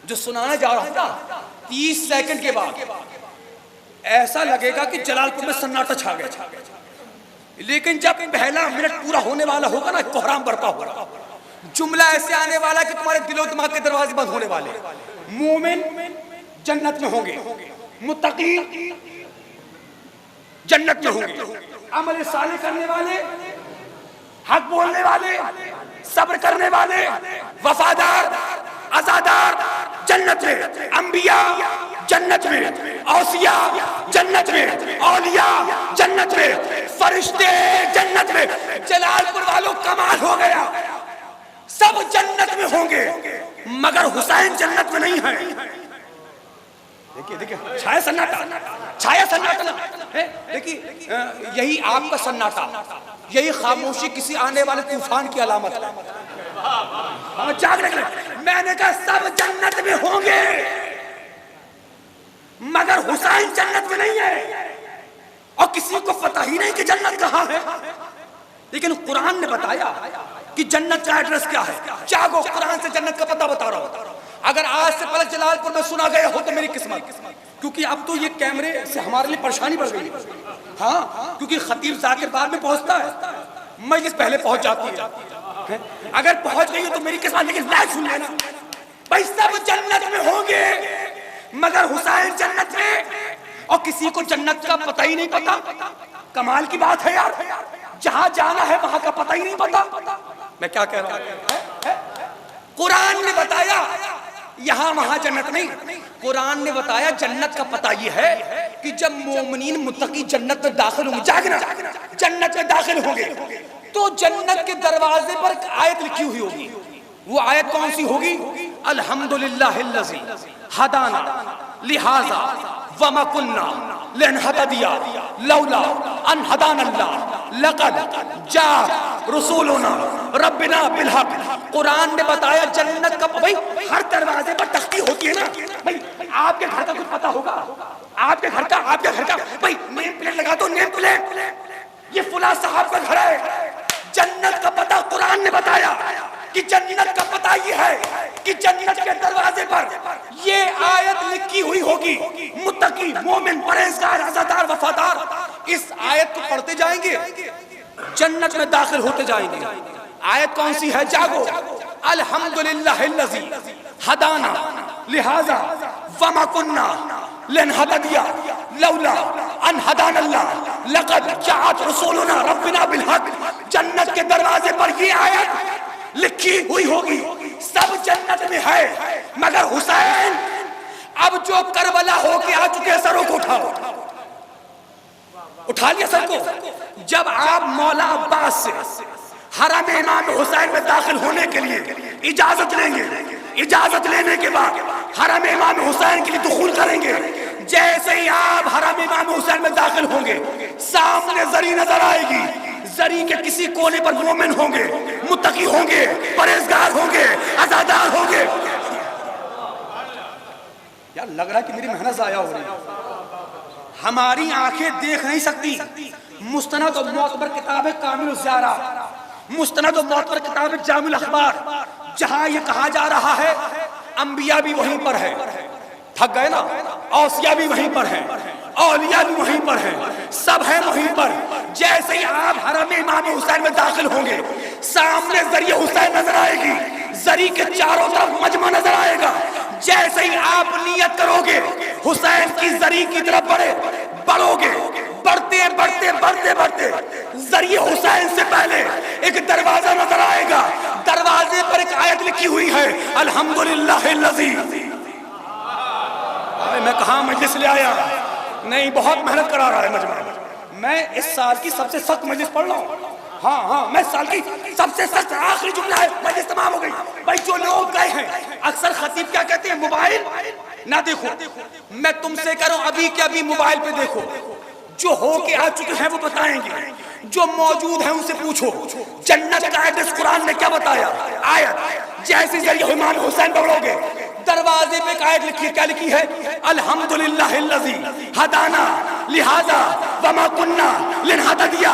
جو سنانا جا رہا ہوں نا 30 سیکنڈ کے بعد ایسا لگے گا کہ جلال پور میں سناٹا چھا گیا، لیکن جب پہلا منٹ پورا ہونے والا ہوگا نا کوہرام برپا ہوگا، جملہ ایسے آنے والا کہ تمہارے دل و دماغ کے دروازے بند ہونے والے۔ مومن جنت میں ہوں گے، متقی جنت میں ہوں گے، عمل صالح کرنے والے، حق بولنے والے، صبر کرنے والے، وفادار، عزادار جنت میں، انبیاء جنت میں، اوصیاء جنت میں، اولیاء جنت میں، فرشتے جنت میں۔ جلال پور والوں کمال ہو گیا، سب جنت میں ہوں گے مگر حسین جنت میں نہیں ہے۔ دیکھیے دیکھیے چھایا سناٹا، چھایا سناٹا۔ دیکھیے یہی آپ کا سناٹا، یہی خاموشی کسی آنے والے طوفان کی علامت ہے۔ جاگ رکھنا، میں نے کہا سب جنت میں ہوں گے مگر حسین جنت میں نہیں ہے، اور کسی کو پتہ ہی نہیں کہ جنت کہاں ہے۔ لیکن قرآن نے بتایا کہ جنت کا ایڈریس کیا ہے۔ جاگو، قرآن سے جنت کا پتہ بتا رہا ہوں۔ اگر آج سے پہلے جلال پور میں سنا گیا ہو تو میری قسمت، کیونکہ اب تو یہ کیمرے سے ہمارے لیے پریشانی بڑھ گئی ہے۔ ہاں، کیونکہ خطیب ذاکر بعد میں پہنچتا ہے، مجلس پہلے پہنچ جاتی ہے۔ اگر پہنچ گئی ہو تو میری قسمت، لیکن لائیو سن لینا بھائی، سب جنت میں ہوں گے مگر حسین جنت میں، اور کسی کو جنت کا پتہ ہی نہیں پتا۔ کمال کی بات ہے یار، جہاں جانا ہے وہاں کا پتہ ہی نہیں پتا۔ میں کیا کہہ رہا ہوں؟ قرآن نے بتایا یہاں وہاں جنت نہیں، قرآن نے بتایا جنت کا پتہ یہ ہے کہ جب مومنین متقی جنت میں داخل ہوں گے، جاگنا، جنت میں داخل ہوں گے تو جنت کے دروازے پر ایک آیت لکھی ہوئی ہوگی۔ وہ آیت کون سی ہوگی؟ الحمدللہ الذی ہدانا لہذا وما کننا لنہتدی لولا ان ہدانا اللہ لقد جاء رسولنا ربنا بالحق۔ قرآن نے بتایا جنت کا، بھائی ہر دروازے پر تختی ہوتی ہے نا، بھائی آپ کے گھر کا کچھ پتا ہوگا، آپ کے گھر کا بھائی نیم پلیٹ لگا دو، نیم پلیٹ، یہ فلاں صاحب کا گھر ہے۔ جنت کا پتہ قرآن نے بتایا کہ جنت کا پتہ یہ ہے کہ جنت کے دروازے پر یہ آیت لکھی ہوئی ہوگی، متقی، مومن، پرہیزگار، عزادار، وفادار اس آیت کو پڑھتے جائیں گے، جنت میں داخل ہوتے جائیں گے۔ آیت کون سی ہے؟ جاگو، الحمدللہ الذی ہدانا لہذا وما کننا لنہتدی لولا ان ہدانا اللہ لقد جاءت رسولنا ربنا بالحق۔ جنت کے دروازے پر یہ آیت لکھی ہوئی ہوگی، سب جنت میں ہے مگر حسین۔ اب جو کربلا ہو کے آ چکے سروں کو اٹھاؤ، اٹھا لیا سر کو۔ جب آپ مولا عباس سے حرم امام حسین میں داخل ہونے کے لیے اجازت لیں گے، اجازت لینے کے بعد حرم امام حسین کے لیے دخول کریں گے، جیسے ہی آپ حرم امام حسین میں داخل ہوں گے سامنے زری نظر آئے گی، زری کے کسی کونے پر مومن ہوں گے، متقی ہوں گے، پرہیزگار ہوں گے، عزادار ہوں گے۔ یار لگ رہا ہے کہ میری محنت ضائع ہو رہی ہے، ہماری آنکھیں دیکھ نہیں سکتی۔ مستند و معتبر کتاب ہے کامل الزیارہ، مستند و معتبر کتاب ہے جامع الاخبار، جہاں یہ کہا جا رہا ہے انبیاء بھی وہیں پر ہیں، تھک گئے نا، اوصیاء بھی وہیں پر ہیں، اولیاء بھی وہیں پر ہیں، سب ہیں وہیں پر۔ جیسے ہی آپ حرم امام حسین میں داخل ہوں گے سامنے زری حسین نظر آئے گی، زری کے چاروں طرف مجمع نظر آئے گا۔ جیسے ہی آپ نیت کرو گے حسین کی زری کی طرف بڑھو گے، بڑھتے بڑھتے بڑھتے بڑھتے زری حسین سے پہلے ایک دروازہ نظر آئے گا، دروازے پر ایک آیت لکھی ہوئی ہے الحمدللہ الذی۔ میں کہاں مجلس لے آیا؟ نہیں، بہت محنت کرا رہا ہے مجمع، میں اس سال کی سب سے سخت مجلس پڑھ رہا ہوں. ہاں میں سال کی سب سے سخت آخری جملہ ہے, مجلس تمام ہو گئی. بھائی جو لوگ گئے ہیں, اکثر خطیب کیا کہتے ہیں, موبائل نہ دیکھو. میں تم سے کہہ رہا ہوں ابھی کے ابھی موبائل پہ دیکھو, جو ہو کے آ چکے ہیں وہ بتائیں گے, جو موجود ہیں ان سے پوچھو. جنت کا ایڈریس قرآن نے کیا بتایا, آیت جیسی ذریعہ امام حسین پڑھو گے دروازے پہ آیت لکھی ہے, کیا لکھی ہے, الحمدللہ الذی ہدانا لہذا وما کننا لنہتدی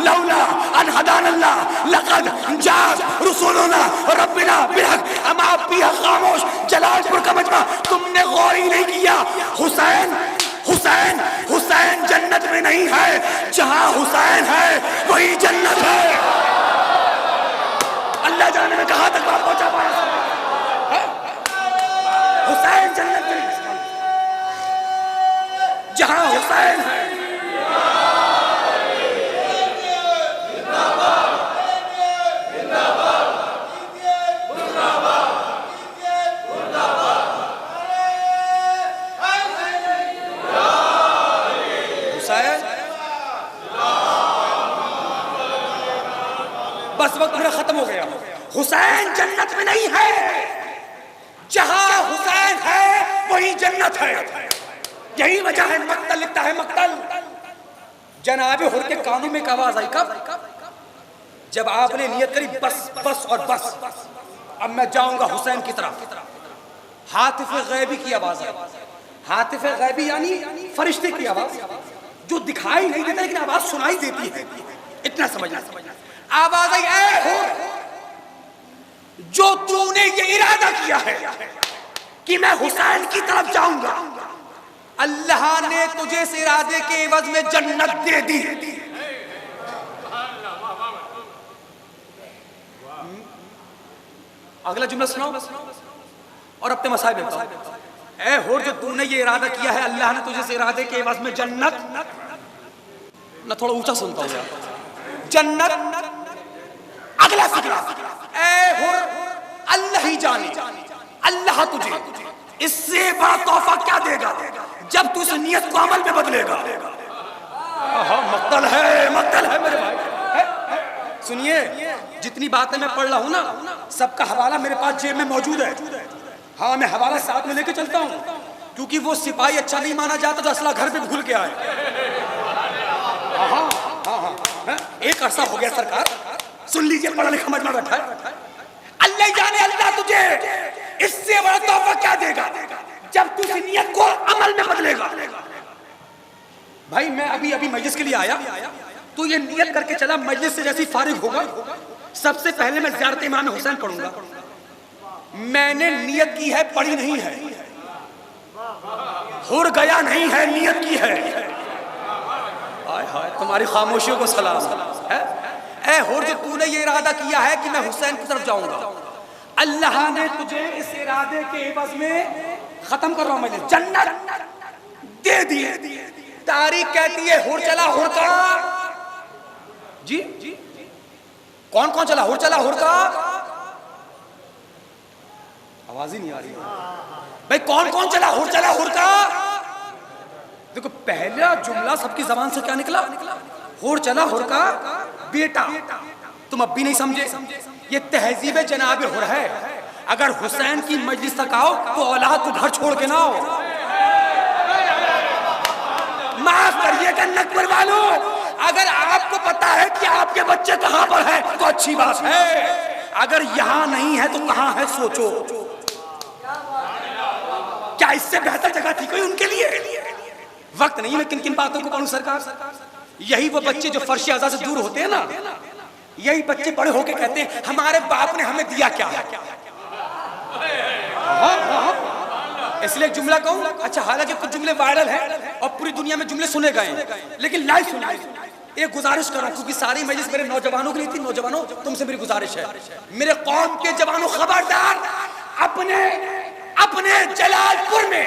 لولا ان ہدانا اللہ لقد جاءت رسولنا ربنا بالحق. ہم آپ بھی خاموش, جلال پور کا مجمع, تم نے غور ہی نہیں کیا. حسین جنت میں نہیں ہے, جہاں حسین ہے وہی جنت ہے. اللہ جانے میں کہاں تک بات پہنچا پایا. حسین جنت میں نہیں, جہاں حسین ہے. بس وقت میرا ختم ہو گیا. حسین جنت میں نہیں ہے, جہاں حسین ہے وہی جنت ہے. یہی وجہ ہے, مقتل لکھتا ہے, مقتل. جناب حر کے کانوں میں ایک آواز آئی, کب, جب آپ نے نیت کری بس اور بس, اب میں جاؤں گا حسین کی طرف. ہاتف غیبی کی آواز ہے. ہاتف غیبی یعنی فرشتے کی آواز, جو دکھائی نہیں دیتا لیکن آواز سنائی دیتی ہے. اتنا سمجھنا. آواز آئی, اے حر, جو تو نے یہ ارادہ کیا ہے کہ میں حسین کی طرف جاؤں گا, اللہ نے تجھے اس ارادے کے عوض میں جنت دے دی. اگلا جملہ سناؤ اور اپنے مسائل میں بتاؤ. اے حر, جو تو نے یہ ارادہ کیا ہے, اللہ نے تجھے اس ارادے کے عوض میں جنت, نہ تھوڑا اونچا سنتا ہوں یار, جنت. اگلا فکرہ, اے حر, اللہ ہی جانے, اللہ تجھے اس سے بڑا تحفہ کیا دے گا جب تو اس نیت کو عمل میں بدلے گا. مقتل ہے میرے بھائی. سنیے, جتنی باتیں میں پڑھ رہا ہوں نا, سب کا حوالہ میرے پاس جیب میں موجود ہے. ہاں, میں حوالہ ساتھ میں لے کے چلتا ہوں, کیونکہ وہ سپاہی اچھا نہیں مانا جاتا تو اسلحہ گھر پہ بھول کے آئے. ہاں, ایک عرصہ ہو گیا سرکار, سن لیجئے, پڑھا لکھا مجمع بیٹھا ہے. اللہ جانے اللہ تجھے اس سے بڑا تحفہ کیا دے گا جب تو اس نیت کو عمل میں بدلے گا. بھائی میں ابھی مجلس کے لیے آیا, تو یہ نیت کر کے چلا, مجلس سے جیسی فارغ ہوگا سب سے پہلے میں زیارت امام حسین پڑھوں گا. میں نے نیت کی ہے, پڑھی نہیں ہے. حر گیا نہیں ہے, نیت کی ہے. تمہاری خاموشیوں کو سلام ہے. اے حر, جو تو نے یہ ارادہ کیا ہے کہ میں حسین کی طرف جاؤں گا, اللہ نے تجھے اس ارادے کے عوض میں, ختم کر رہا ہوں میں, جنت دے دی. تاریخ کہتی ہے حر چلا حر کا. جی کون چلا, حر چلا حر کا. آواز ہی نہیں آ رہی بھائی, کون چلا حر چلا حر کا. دیکھو پہلا جملہ سب کی زبان سے کیا نکلا, حر چلا حر کا بیٹا. تم اب بھی نہیں سمجھے, یہ تہذیب جناب حر ہے. اگر حسین کی مجلس تک آؤ تو اولاد کو گھر چھوڑ کے نہ آؤ. معاف کریے گا نقبر والوں, اگر آپ کو پتا ہے کہ آپ کے بچے کہاں پر ہیں تو اچھی بات ہے, اگر یہاں نہیں ہے تو کہاں ہے سوچو. کیا اس سے بہتر جگہ تھی کوئی ان کے لیے؟ وقت نہیں میں کن باتوں کو پڑھوں سرکار. یہی وہ بچے جو فرش اعضاء سے دور ہوتے ہیں نا, یہی بچے بڑے ہو کے کہتے ہیں ہمارے باپ نے ہمیں دیا کیا ہے. اس لیے جملہ کہوں, اچھا حالانکہ کچھ جملے وائرل ہیں اور پوری دنیا میں جملے سنے گئے ہیں, لیکن لائیو سنائے. ایک گزارش کروں کیونکہ ساری مجلس میرے نوجوانوں کے لیے تھی. نوجوانوں تم سے میری گزارش ہے, میرے قوم کے جوانوں خبردار, اپنے جلال پور میں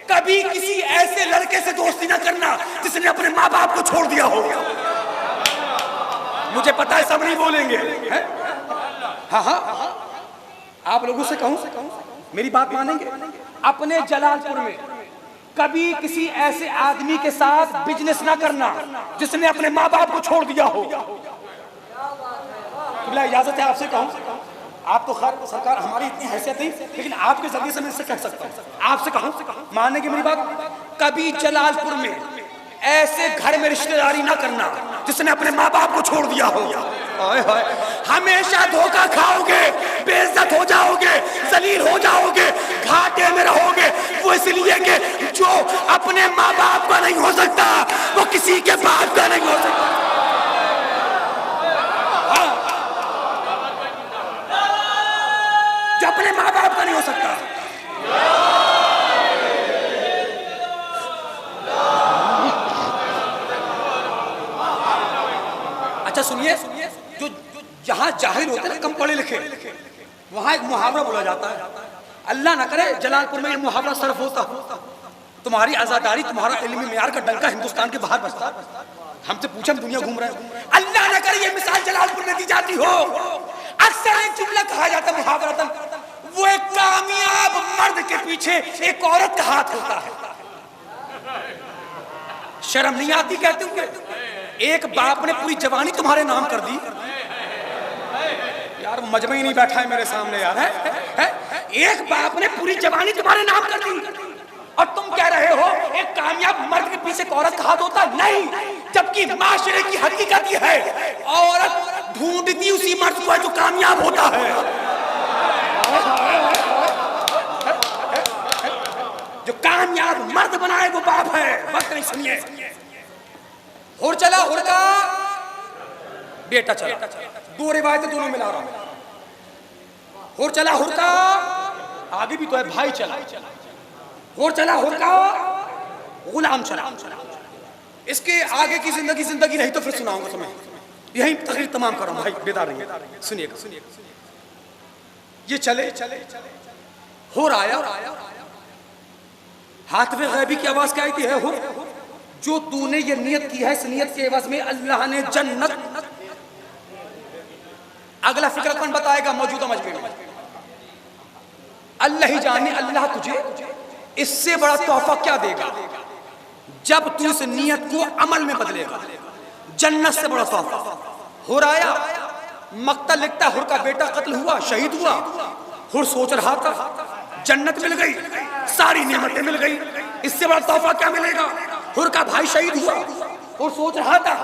کبھی کسی ایسے لڑکے سے دوستی نہ کرنا جس نے اپنے ماں باپ کو چھوڑ دیا ہو. مجھے پتا ہے سب نہیں بولیں گے. ہاں آپ لوگوں سے کہوں, میری بات مانیں گے. اپنے جلال پور میں کبھی کسی ایسے آدمی کے ساتھ بزنس نہ کرنا جس نے اپنے ماں باپ کو چھوڑ دیا ہو. قبلہ اجازت ہے آپ سے کہوں, آپ تو خیر سرکار ہماری اتنی حیثیت نہیں, لیکن آپ کے ذریعے سے میں اس سے کہہ سکتا ہوں, آپ سے کہوں ماننے کی میری بات, کبھی جلال پور میں ایسے گھر میں رشتہ داری نہ کرنا جس نے اپنے ماں باپ کو چھوڑ دیا ہو. ہمیشہ دھوکہ کھاؤ گے, بے عزت ہو جاؤ گے, ذلیل ہو جاؤ گے, گھاٹے میں رہو گے. وہ اس لیے کہ جو اپنے ماں باپ کا نہیں ہو سکتا وہ کسی کے باپ کا نہیں ہو سکتا. جو اپنے ماں باپ کا نہیں ہو سکتا. اچھا سنیے, جو جہاں جاہل ہوتے ہیں کم پڑھے لکھے, وہاں ایک محاورہ بولا جاتا ہے, اللہ نہ کرے جلال پور میں یہ محاورہ صرف ہوتا, تمہاری آزاداری تمہارا علمی معیار کا ڈنکا ہندوستان کے باہر بجتا. ہم سے پوچھا, ہم دنیا گھوم رہے ہیں, اللہ نہ کرے یہ مثال جلال پور میں دی جاتی ہو. اکثر ایک جملہ کہا جاتا ہے محاورتاً, وہ ایک کامیاب مرد کے پیچھے ایک عورت کا ہاتھ ہوتا ہے. شرم نہیں آتی کہتے ہوئے؟ ایک باپ نے پوری جوانی تمہارے نام کر دی. یار مجمع ہی نہیں بیٹھا ہے میرے سامنے یار, ہے ایک باپ نے پوری جوانی تمہارے نام کر دی اور تم کہہ رہے ہو ایک کامیاب مرد کے پیچھے ایک عورت کا ہاتھ ہوتا ہے. نہیں, جبکہ معاشرے کی حقیقت یہ ہے عورت ڈھونڈتی اسی مرد کو ہے جو کامیاب ہوتا ہے. جو کامیاب مرد بنائے وہ باپ ہے. وقت نہیں, سنیے, ہور چلا ہور کا بیٹا چلا, دو روایتیں دونوں ملا رہا ہوں. ہور چلا ہور کا, آگے بھی تو ہے بھائی چلا, ہور چلا ہور کا غلام چلا. اس کے آگے کی زندگی رہی تو پھر سناؤں گا تمہیں. یہیں تقریر تمام کر رہا ہوں بھائی, بیدار رہیے, سنیے گا. یہ چلے ہور آیا, ہاتھ میں غیبی کی آواز کیا آئی تھی, ہے ہو جو تو نے یہ نیت کی ہے, اس نیت کے عوض میں اللہ نے جنت. اگلا فکر کون بتائے گا موجودہ مجمع میں؟ اللہ ہی جانے اللہ تجھے اس سے بڑا تحفہ کیا دے گا جب تو اس نیت کو عمل میں بدلے گا. جنت سے بڑا تحفہ. ہور آیا, مقتل لکھتا ہے, ہور کا بیٹا قتل ہوا, شہید ہوا. ہور سوچ رہا تھا جنت مل گئی, ساری نعمتیں مل گئی, اس سے بڑا تحفہ کیا ملے گا. ہور کا بھائی شہید ہوا, ہور سوچ رہا تھا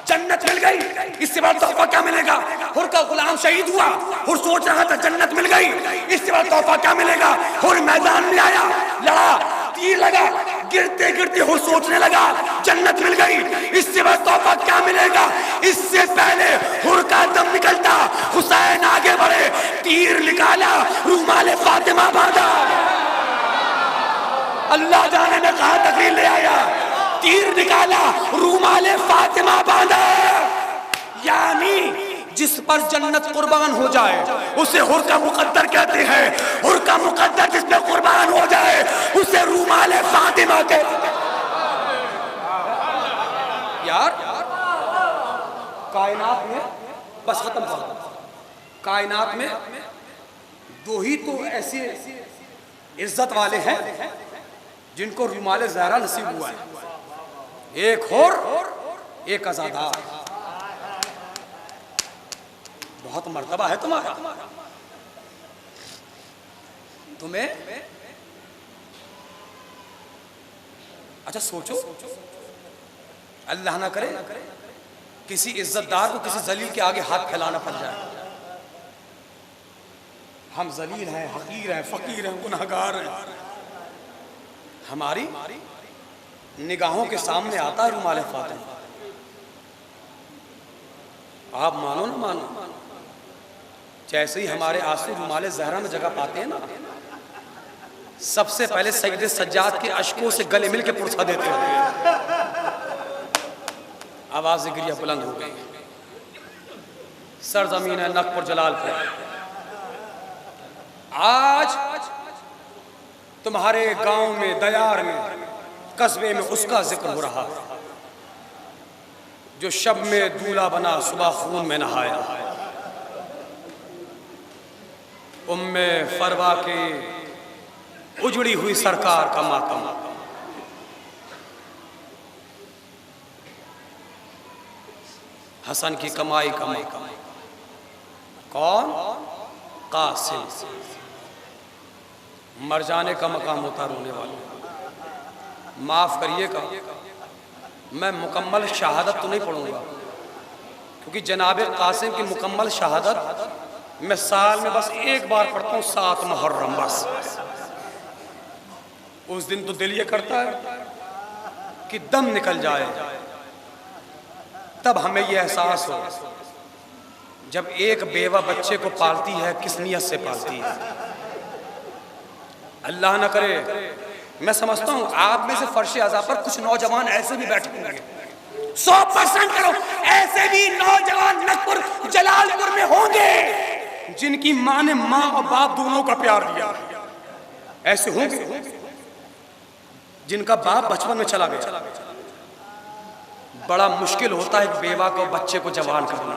جنت مل گئی, اس سے بڑا تحفہ کیا ملے گا. ہور کا غلام شہید ہوا, ہور سوچ رہا تھا جنت مل گئی, اس سے بڑا تحفہ کیا ملے گا. ہور میدان میں آیا, لڑا, تیر لگا, گرتے گرتے ہور سوچنے لگا جنت مل گئی, اس سے بڑا تحفہ کیا ملے گا. اس سے پہلے ہور کا دم نکلتا, حسین آگے بڑھے, تیر نکالا, رومال فاطمہ باندھا. اللہ جانے نے کہا تقریر لے آیا, تیر نکالا, رومال فاطمہ باندھا. یعنی جس پر جنت قربان ہو جائے اسے حر کا مقدر کہتے ہیں. حر کا مقدر جس پہ قربان ہو جائے اسے رومال فاطمہ کہتے ہیں. یار کائنات میں بس ختم کر, کائنات میں دو ہی تو ایسے عزت والے ہیں جن کو رومال زہرا نصیب ہوا ہے, ایک حر ایک آزادار. بہت مرتبہ ہے تمہارا. تمہیں اچھا سوچو, اللہ نہ کرے کسی عزت دار کو کسی ذلیل کے آگے ہاتھ پھیلانا پڑ جائے. ہم ذلیل ہیں, حقیر ہیں, فقیر ہیں, گناہگار ہیں, ہماری نگاہوں کے سامنے آتا ہے رومال فاطمہ. آپ مانو نہ مانو, جیسے ہی ہمارے آنسو رومال زہرا میں جگہ پاتے ہیں نا, سب سے پہلے سید سجاد کے اشکوں سے گلے مل کے پرسا دیتے ہیں. آواز گریہ بلند ہو گئی. سرزمین ہے نقب اور جلال پور, آج تمہارے گاؤں میں, دیار میں, قصبے میں اس کا ذکر ہو رہا جو شب میں دولہا بنا صبح خون میں نہایا. ام فروا کی اجڑی ہوئی سرکار کا ماتم, حسن کی کمائی کمائی کون؟ قاسم۔ مر جانے کا مقام ہوتا رونے والوں۔ معاف کریے گا، میں مکمل شہادت تو نہیں پڑھوں گا، کیونکہ جناب قاسم کی مکمل شہادت میں سال میں بس ایک بار پڑھتا ہوں، 7 محرم بس۔ اس دن تو دل یہ کرتا ہے کہ دم نکل جائے، تب ہمیں یہ احساس ہو جب ایک بیوہ بچے کو پالتی ہے کس نیت سے پالتی ہے۔ اللہ نہ کرے، میں سمجھتا ہوں آپ میں سے فرش عزا پر کچھ نوجوان ایسے بھی بیٹھے ہوں گے، 100% کرو ایسے بھی نوجوان نقپور جلال پور میں ہوں گے جن کی ماں نے ماں اور باپ دونوں کا پیار دیا، ایسے ہوں گے جن کا باپ بچپن میں چلا گیا۔ بڑا مشکل ہوتا ہے ایک بیوہ کو بچے کو جوان کرنا،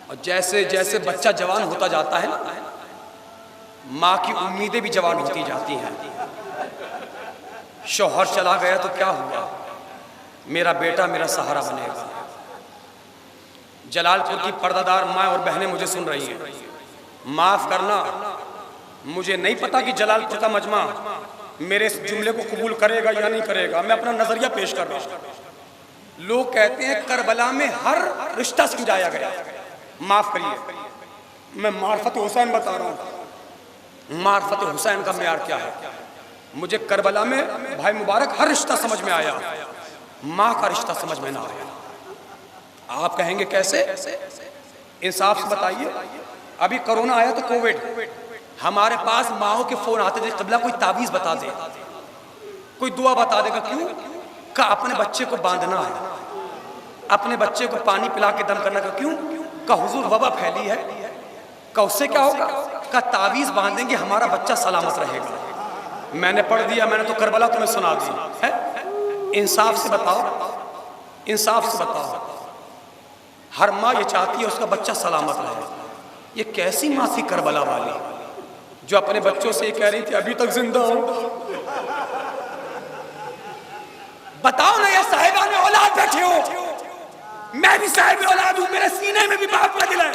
اور جیسے جیسے بچہ جوان ہوتا جاتا ہے نا، ماں کی امیدیں بھی جوان ہوتی جاتی ہیں۔ شوہر چلا گیا تو کیا ہوا، میرا بیٹا میرا سہارا بنے گا۔ جلال پور کی پردہ دار ماں اور بہنیں مجھے سن رہی ہیں، معاف کرنا، مجھے نہیں پتا کہ جلال پور کا مجمع میرے اس جملے کو قبول کرے گا یا نہیں کرے گا، میں اپنا نظریہ پیش کر رہا ہوں۔ لوگ کہتے ہیں کربلا میں ہر رشتہ سمجھایا گیا، معاف کریے، میں معرفت حسین بتا رہا ہوں۔ معرفت حسین کا معیار کیا ہے؟ مجھے کربلا میں بھائی مبارک ہر رشتہ سمجھ میں آیا، ماں کا رشتہ سمجھ میں نہ آیا۔ آپ کہیں گے کیسے؟ انصاف سے بتائیے، ابھی کرونا آیا تو کووڈ، ہمارے پاس ماؤں کے فون آتے تھے، قبلہ کوئی تعویذ بتا دے، کوئی دعا بتا دے گا، کیوں؟ کہ اپنے بچے کو باندھنا ہے، اپنے بچے کو پانی پلا کے دم کرنا، کیوں؟ کہ حضور وبا پھیلی ہے، کہ اس سے کیا ہوگا؟ کہ تعویذ باندھیں گے ہمارا بچہ سلامت رہے گا۔ میں نے پڑھ دیا، میں نے تو کربلا تمہیں سنا دی ہے۔ انصاف سے بتاؤ، انصاف سے بتاؤ، ہر ماں یہ چاہتی ہے اس کا بچہ سلامت رہے۔ یہ کیسی ماں تھی کربلا والی جو اپنے بچوں سے یہ کہہ رہی تھی ابھی تک زندہ ہو؟ بتاؤ نا، یا صاحبان اولاد بیٹھے ہو، میں بھی صاحب اولاد ہوں، میرے سینے میں بھی باپ کا دل ہے،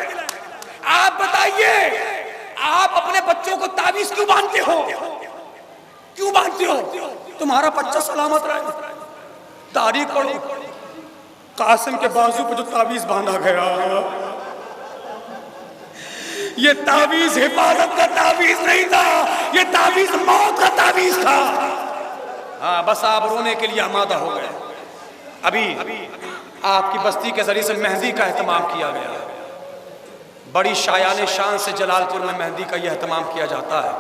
آپ بتائیے آپ اپنے بچوں کو تعویذ کیوں باندھتے ہو؟ کیوں باندھتے ہو؟ تمہارا بچہ سلامت رہے۔ تاریخ پڑھو، قاسم کے بازو پہ جو تعویذ باندھا گیا، یہ تعویذ حفاظت کا تعویذ نہیں تھا، یہ تعویذ موت کا تعویذ تھا۔ ہاں بس آپ رونے کے لیے آمادہ ہو گئے۔ ابھی آپ کی بستی کے ذریعے سے مہندی کا اہتمام کیا گیا، بڑی شایان شان سے جلال پور میں مہندی کا یہ اہتمام کیا جاتا ہے۔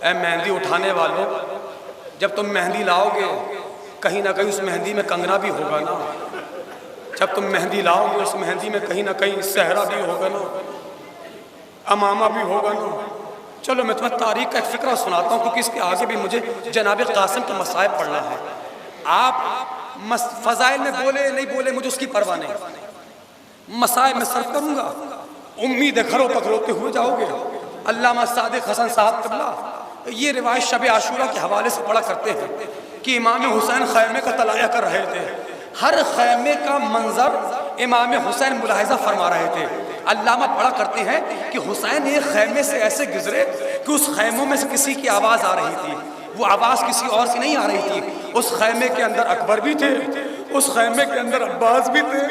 اے مہندی اٹھانے والوں، جب تم مہندی لاؤ گے کہیں نہ کہیں اس مہندی میں کنگنا بھی ہوگا نا، جب تم مہندی لاؤ گے اس مہندی میں کہیں نہ کہیں صحرا بھی ہوگا نا، امامہ بھی ہوگا نا۔ چلو میں تمہیں تاریخ کا ایک فقرہ سناتا ہوں، کیونکہ اس کے آگے بھی مجھے جناب قاسم کے مصائب پڑھنا ہے۔ آپ فضائل میں بولے نہیں بولے مجھے اس کی پرواہ نہیں، مصائب میں صرف کروں گا، امید گھروں تک روتے ہوئے جاؤ گے۔ علامہ صادق حسن صاحب قبلہ یہ روایت شب عاشورہ کے حوالے سے پڑھا کرتے ہیں کہ امام حسین خیمے کا طلایہ کر رہے تھے، ہر خیمے کا منظر امام حسین ملاحظہ فرما رہے تھے۔ علامہ پڑھا کرتے ہیں کہ حسین ایک خیمے سے ایسے گزرے کہ اس خیموں میں سے کسی کی آواز آ رہی تھی، وہ آواز کسی اور سے نہیں آ رہی تھی۔ اس خیمے کے اندر اکبر بھی تھے، اس خیمے کے اندر عباس بھی تھے،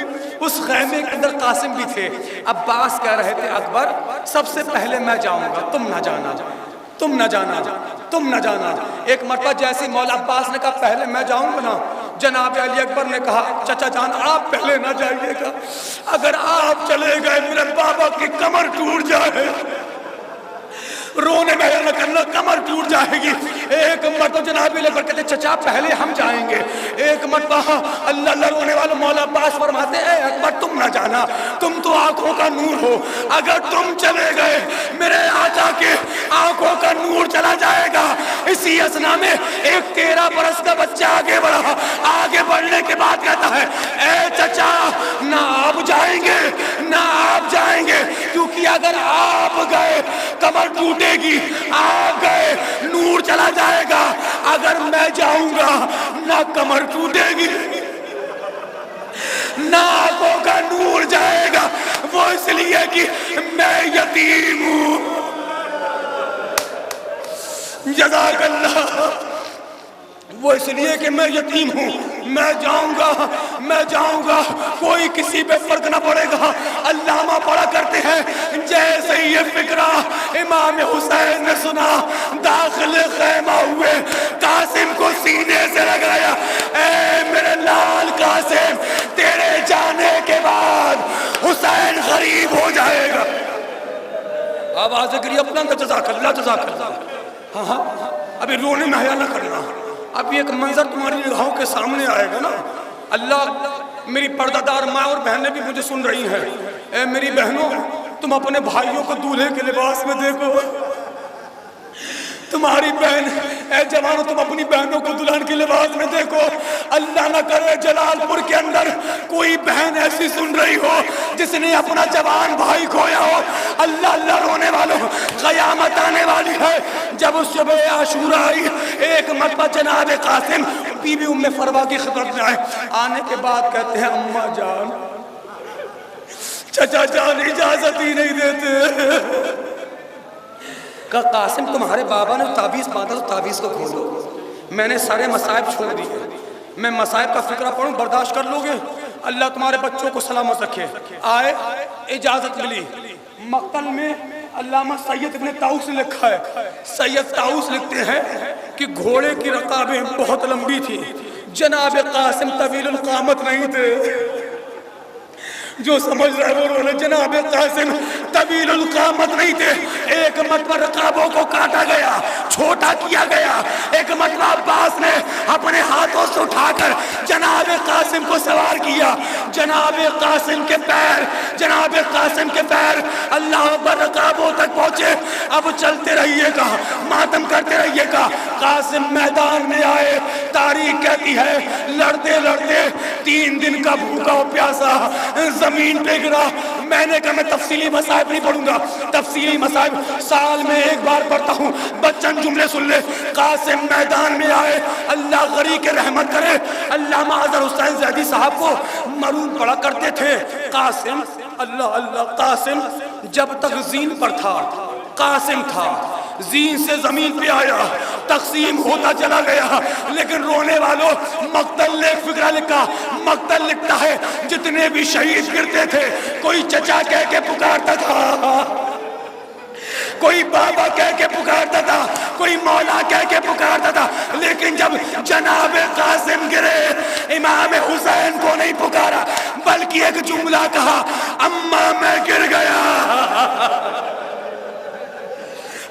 اس خیمے کے اندر قاسم بھی تھے۔ عباس کہہ رہے تھے اکبر سب سے پہلے میں جاؤں گا، تم نہ جانا، تم نہ جانا، تم نہ جانا۔ ایک مرتبہ جیسے مولا عباس نے کہا پہلے میں جاؤں گا نا، جناب علی اکبر نے کہا چچا جان آپ پہلے نہ جائیے گا، اگر آپ چلے گئے میرے بابا کی کمر ٹوٹ جائے، رونے میں نہ کرنا، کمر ٹوٹ جائے گی۔ ایک مرتبہ جناب علی اکبر کہتے چچا پہلے ہم جائیں گے، ایک مرتبہ اللہ اللہ رونے والا مولا عباس فرماتے اے اکبر تم نہ جانا، تم تو آنکھوں کا نور ہو، اگر تم چلے گئے میرے آقا کے آنکھوں کا نور چلا جائے گا۔ اسی اسنا میں ایک 13 برس کا بچہ آگے بڑھا، آگے بڑھنے کے بعد کہتا ہے اے چچا نہ آپ جائیں گے نہ آپ جائیں گے، کیونکہ اگر آپ گئے کمر ٹوٹے گی، آپ گئے نور چلا جائے گا، اگر میں جاؤں گا نہ کمر ٹوٹے گی۔ نہ آنکھوں کا نور جائے گا، وہ اس لیے کہ میں یتیم ہوں۔ جزاک اللہ۔ وہ اس لیے کہ میں یتیم ہوں، میں جاؤں گا، کوئی کسی پہ فرق نہ پڑے گا۔ علامہ پڑھا کرتے ہیں جیسے یہ فکرہ امام حسین نے سنا، داخل خیمہ ہوئے، قاسم کو سینے سے لگایا، اے میرے لال قاسم، تیرے جانے کے بعد حسین غریب ہو جائے گا۔ آواز کریے اپنا جزاک اللہ، جزاک اللہ۔ ہاں ابھی رونے میں حیا نہ کرنا، اب ایک منظر تمہاری نگاہوں کے سامنے آئے گا نا۔ اللہ، میری پردہ دار ماں اور بہنیں بھی مجھے سن رہی ہیں، اے میری بہنوں، تم اپنے بھائیوں کو دولہے کے لباس میں دیکھو، تمہاری بہن، اے جوانوں تم اپنی بہنوں کو دلہن کے لباس میں دیکھو۔ اللہ نہ کرے جلال پور کے اندر کوئی بہن ایسی سن رہی ہو جس نے اپنا جوان بھائی کھویا ہو۔ اللہ اللہ رونے والوں، قیامت آنے والی ہے۔ جب اس شب عاشورہ آئی، ایک مرتبہ جناب قاسم بی بی ام فروا کی خدمت میں آئے، آنے کے بعد کہتے ہیں اماں جان، چچا جان اجازت ہی نہیں دیتے۔ کہا قاسم تمہارے بابا نے تعویذ باندھا تو تعویذ کو کھولو۔ میں نے سارے مصائب چھوڑ دیے، میں مصائب کا فکرہ پڑھوں، برداشت کر لو گے؟ اللہ تمہارے بچوں کو سلامت رکھے۔ آئے، اجازت ملی۔ مقتل میں علامہ سید ابن طاؤس نے لکھا ہے، سید طاؤس لکھتے ہیں کہ گھوڑے کی رکابیں بہت لمبی تھی، جناب قاسم طویل القامت نہیں تھے۔ جو سمجھ رہے وہ رولے، جناب قاسم طویل القامت نہیں تھے۔ ایک مرتبہ رقابوں کو کاٹا گیا، چھوٹا کیا گیا۔ ایک مرتبہ عباس نے اپنے ہاتھوں سے اٹھا کر جناب قاسم کو سوار کیا۔ جناب قاسم کے پیر اللہ اکبر رقابوں تک پہنچے۔ اب چلتے رہیے گا، ماتم کرتے رہیے گا۔ قاسم میدان میں آئے، تاریخ کہتی ہے لڑتے لڑتے 3 دن کا بھوکا و پیاسا زمین پہ گرا۔ میں نے کہا میں تفصیلی مصائب نہیں پڑھوں گا، تفصیلی مصائب سال میں ایک بار پڑھتا ہوں، بچن جملے سن لے۔ قاسم میدان میں آئے، اللہ غری کے رحمت کرے، علامہ اظہر حسین زیدی صاحب کو مرون پڑھا کرتے تھے۔ قاسم، اللہ اللہ، قاسم جب تک زین پر تھا قاسم تھا، زین سے زمین پہ آیا، تقسیم ہوتا چلا گیا۔ لیکن رونے والوں، مقتل نے ایک فکرہ لکھا، مقتل لکھتا ہے جتنے بھی شہید گرتے تھے، کوئی چچا کہہ کے پکارتا تھا، کوئی بابا کہہ کے پکارتا تھا، کوئی مولا کہہ کے پکارتا تھا، لیکن جب جناب قاسم گرے، امام حسین کو نہیں پکارا، بلکہ ایک جملہ کہا، اماں میں گر گیا۔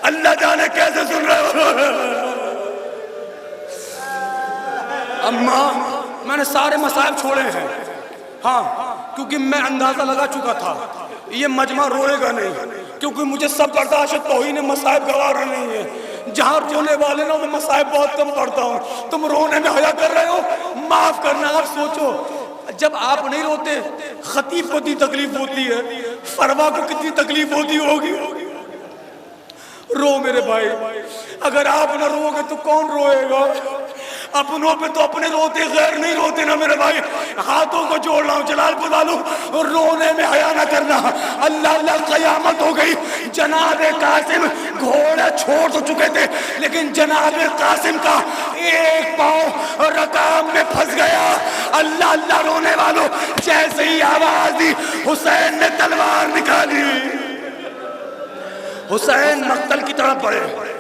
اللہ جانے کیسے سن رہے ہو۔ اماں، میں نے سارے مصائب چھوڑے ہیں، ہاں، کیونکہ میں اندازہ لگا چکا تھا یہ مجمع روئے گا نہیں، کیونکہ مجھے سب برداشت توہین مصائب گوارا نہیں ہے۔ جہاں رونے والے نا وہ مصائب بہت کم پڑھتا ہوں، تم رونے میں حیا کر رہے ہو، معاف کرنا۔ آپ سوچو جب آپ نہیں روتے، خطیب کو کتنی تکلیف ہوتی ہے، فروا کو کتنی تکلیف ہوتی ہوگی۔ رو میرے بھائی، اگر آپ نہ رو گے تو کون روئے گا؟ اپنوں پہ تو اپنے روتے، غیر نہیں روتے نا میرے بھائی۔ ہاتھوں کو جوڑ رہا ہوں، جلال پور والوں، رونے میں حیا نہ کرنا۔ اللہ اللہ، قیامت ہو گئی۔ جناب قاسم گھوڑا چھوڑ تو چکے تھے، لیکن جناب قاسم کا ایک پاؤں رکام میں پھنس گیا۔ اللہ اللہ، رونے والوں، جیسے ہی آواز دی حسین نے تلوار نکالی، حسین مقتل کی طرف بڑھے۔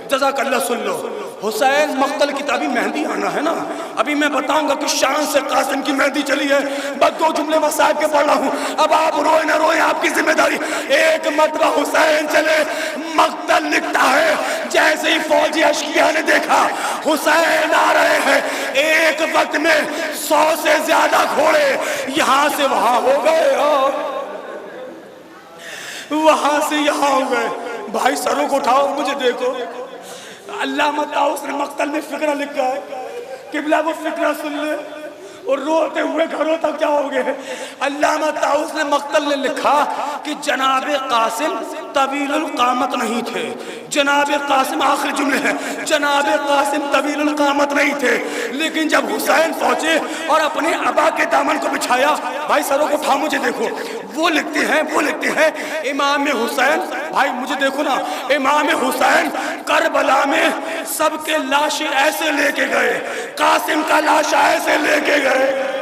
جزاک اللہ، سن لو، حسین مقتل کی طرف، ابھی مہندی آنا ہے نا، ابھی میں بتاؤں گا کہ شان سے قاسم کی مہندی چلی ہے۔ بس 2 جملے مصائب کے پڑھ رہا ہوں، اب آپ روئے نہ روئے آپ کی ذمہ داری۔ ایک مرتبہ حسین چلے، مقتل لکھتا ہے جیسے ہی فوجی اشقیاء نے دیکھا حسین آ رہے ہیں، ایک وقت میں 100 سے زیادہ گھوڑے یہاں سے وہاں ہو گئے، وہاں سے یہاں ہو گئے۔ بھائی سروں کو اٹھاؤ، مجھے دیکھو۔ علامہ طاؤس نے مقتل میں فکرہ لکھا ہے، قبلہ وہ فکرہ سن لے اور روتے ہوئے گھروں تک جاؤ گے۔ علامہ طاؤس نے مقتل نے لکھا کہ جناب قاسم طویل القامت نہیں تھے. جناب قاسم آخری جملے ہیں, جناب قاسم طویل القامت نہیں تھے, لیکن جب حسین پہنچے اور اپنے ابا کے دامن کو بچھایا, بھائی سروں کو اٹھا مجھے دیکھو, وہ لکھتے ہیں امام حسین, بھائی مجھے دیکھو نا, امام حسین کربلا میں سب کے لاشیں ایسے لے کے گئے, قاسم کا لاشا ایسے لے کے گئے.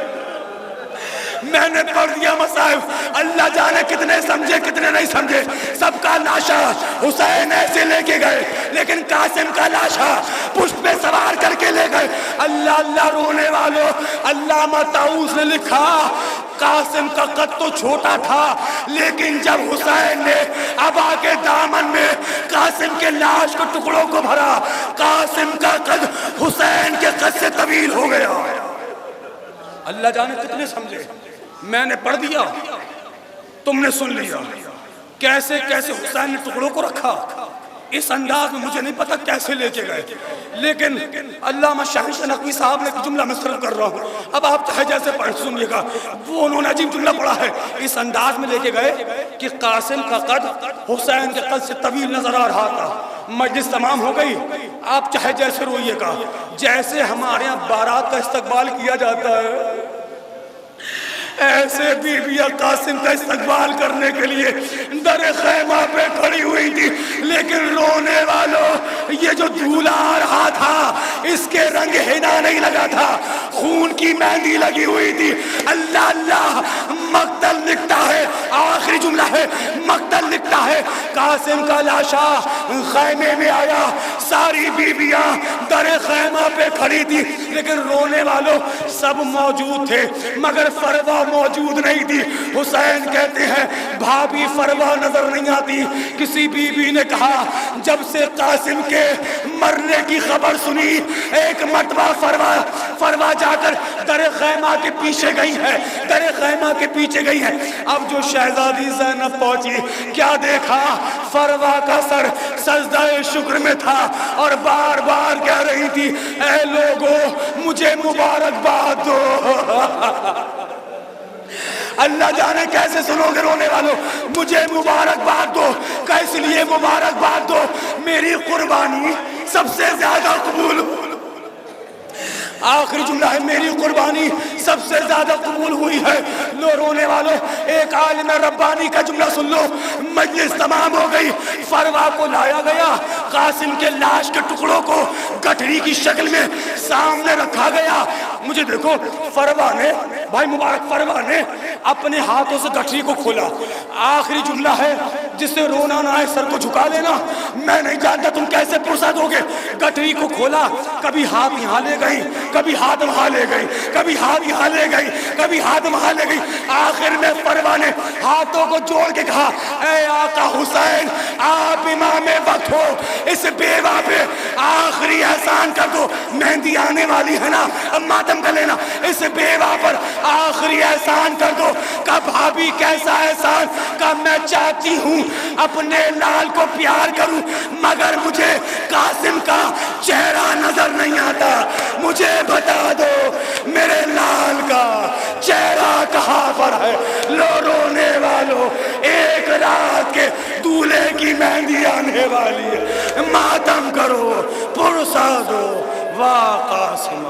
میں نے پڑھ دیا مصائب, اللہ جانے کتنے سمجھے کتنے نہیں سمجھے. سب کا لاشا حسین ایسے لے کے گئے, لیکن قاسم کا لاشا پشت پہ سوار کر کے لے گئے. اللہ اللہ رونے والوں, علامہ طاؤس نے لکھا قاسم کا قد تو چھوٹا تھا, لیکن جب حسین نے ابا کے دامن میں قاسم کے لاش کے ٹکڑوں کو بھرا, قاسم کا قد حسین کے قد سے طویل ہو گیا. اللہ جانے کتنے سمجھے, میں نے پڑھ دیا, تم نے سن لیا. کیسے کیسے حسین نے ٹکڑوں کو رکھا, اس انداز میں مجھے نہیں پتا کیسے لے کے گئے, لیکن علامہ شاہنشاہ نقوی صاحب نے ایک جملہ میں صرف کر رہا ہوں, اب آپ چاہے جیسے پڑھ سنیے گا, وہ انہوں نے عجیب جملہ پڑھا ہے. اس انداز میں لے کے گئے کہ قاسم کا قد حسین کے قد سے طویل نظر آ رہا تھا. مجلس تمام ہو گئی, آپ چاہے جیسے روئیے گا, جیسے ہمارے یہاں بارات کا استقبال کیا جاتا ہے, ایسے بیویاں قاسم کا استقبال کرنے کے لیے در خیمہ پہ کھڑی ہوئی تھی. لیکن رونے والوں, یہ جو دھولا آ رہا تھا اس کے رنگ حنا نہیں لگا تھا, خون کی مہندی لگی ہوئی تھی. اللہ اللہ, مقتل لکھتا ہے, آخری جملہ ہے, مقتل لکھتا ہے قاسم کا لاشا خیمے میں آیا, ساری بیویاں در خیمہ پہ کھڑی تھی, لیکن رونے والوں سب موجود تھے مگر فروا موجود نہیں تھی. حسین کہتے ہیں بھابھی فروا نظر نہیں آتی. کسی بیوی نے کہا جب سے قاسم کے مرنے کی خبر سنی ایک مرتبہ فروا جا کر در خیمہ کے پیچھے گئی ہے, در خیمہ کے پیچھے گئی ہے. اب جو شہزادی زینب پہنچی, کیا دیکھا, فروا کا سر سجدہ شکر میں تھا اور بار بار کہہ رہی تھی اے لوگو مجھے مبارکباد دو. اللہ جانے کیسے سنو گے رونے والوں, مجھے مبارکباد دو. کس لیے مبارکباد دو, میری قربانی سب سے زیادہ قبول. آخری جملہ ہے, میری قربانی سب سے زیادہ قبول ہوئی ہے. لو رونے والوں, ایک عالم ربانی کا جملہ سن لو. مجلس تمام ہو گئی, فروا کو لایا گیا, قاسم کے لاش کے ٹکڑوں کو گٹھڑی کی شکل میں سامنے رکھا گیا. مجھے دیکھو, فروا نے, بھائی مبارک فروا نے اپنے ہاتھوں سے گٹھڑی کو کھولا. آخری جملہ ہے, جسے رونا نہ ہے سر کو جھکا لینا. میں نہیں جانتا تم کیسے پرسا دو گے. گٹھڑی کو کھولا, کبھی ہاتھ یہاں لے گئی, کبھی ہاتھ وہاں لے گئی, کبھی ہاتھ یہاں لے گئی, کبھی ہاتھ وہاں لے گئی. آخر میں فروا نے ہاتھوں کو جوڑ کے کہا اے آقا حسین, آپ امام وقت ہو, اس بیوہ پہ آخری احسان کر دو. مہندی آنے والی ہے نا, اب ماتم کر لینا. اس بیوہ پر آخری احسان کر دو. کہ بھابھی کیسا احسان, کہ میں چاہتی ہوں اپنے لال کو پیار کروں مگر مجھے قاسم کا چہرہ نظر نہیں آتا. مجھے بتا دو میرے لال کا چہرہ کہاں پر ہے. لو رونے والوں, ایک رات کے دولہے کی مہندی آنے والی ہے, ماتم کرو, پرسا دو. واہ قاسم.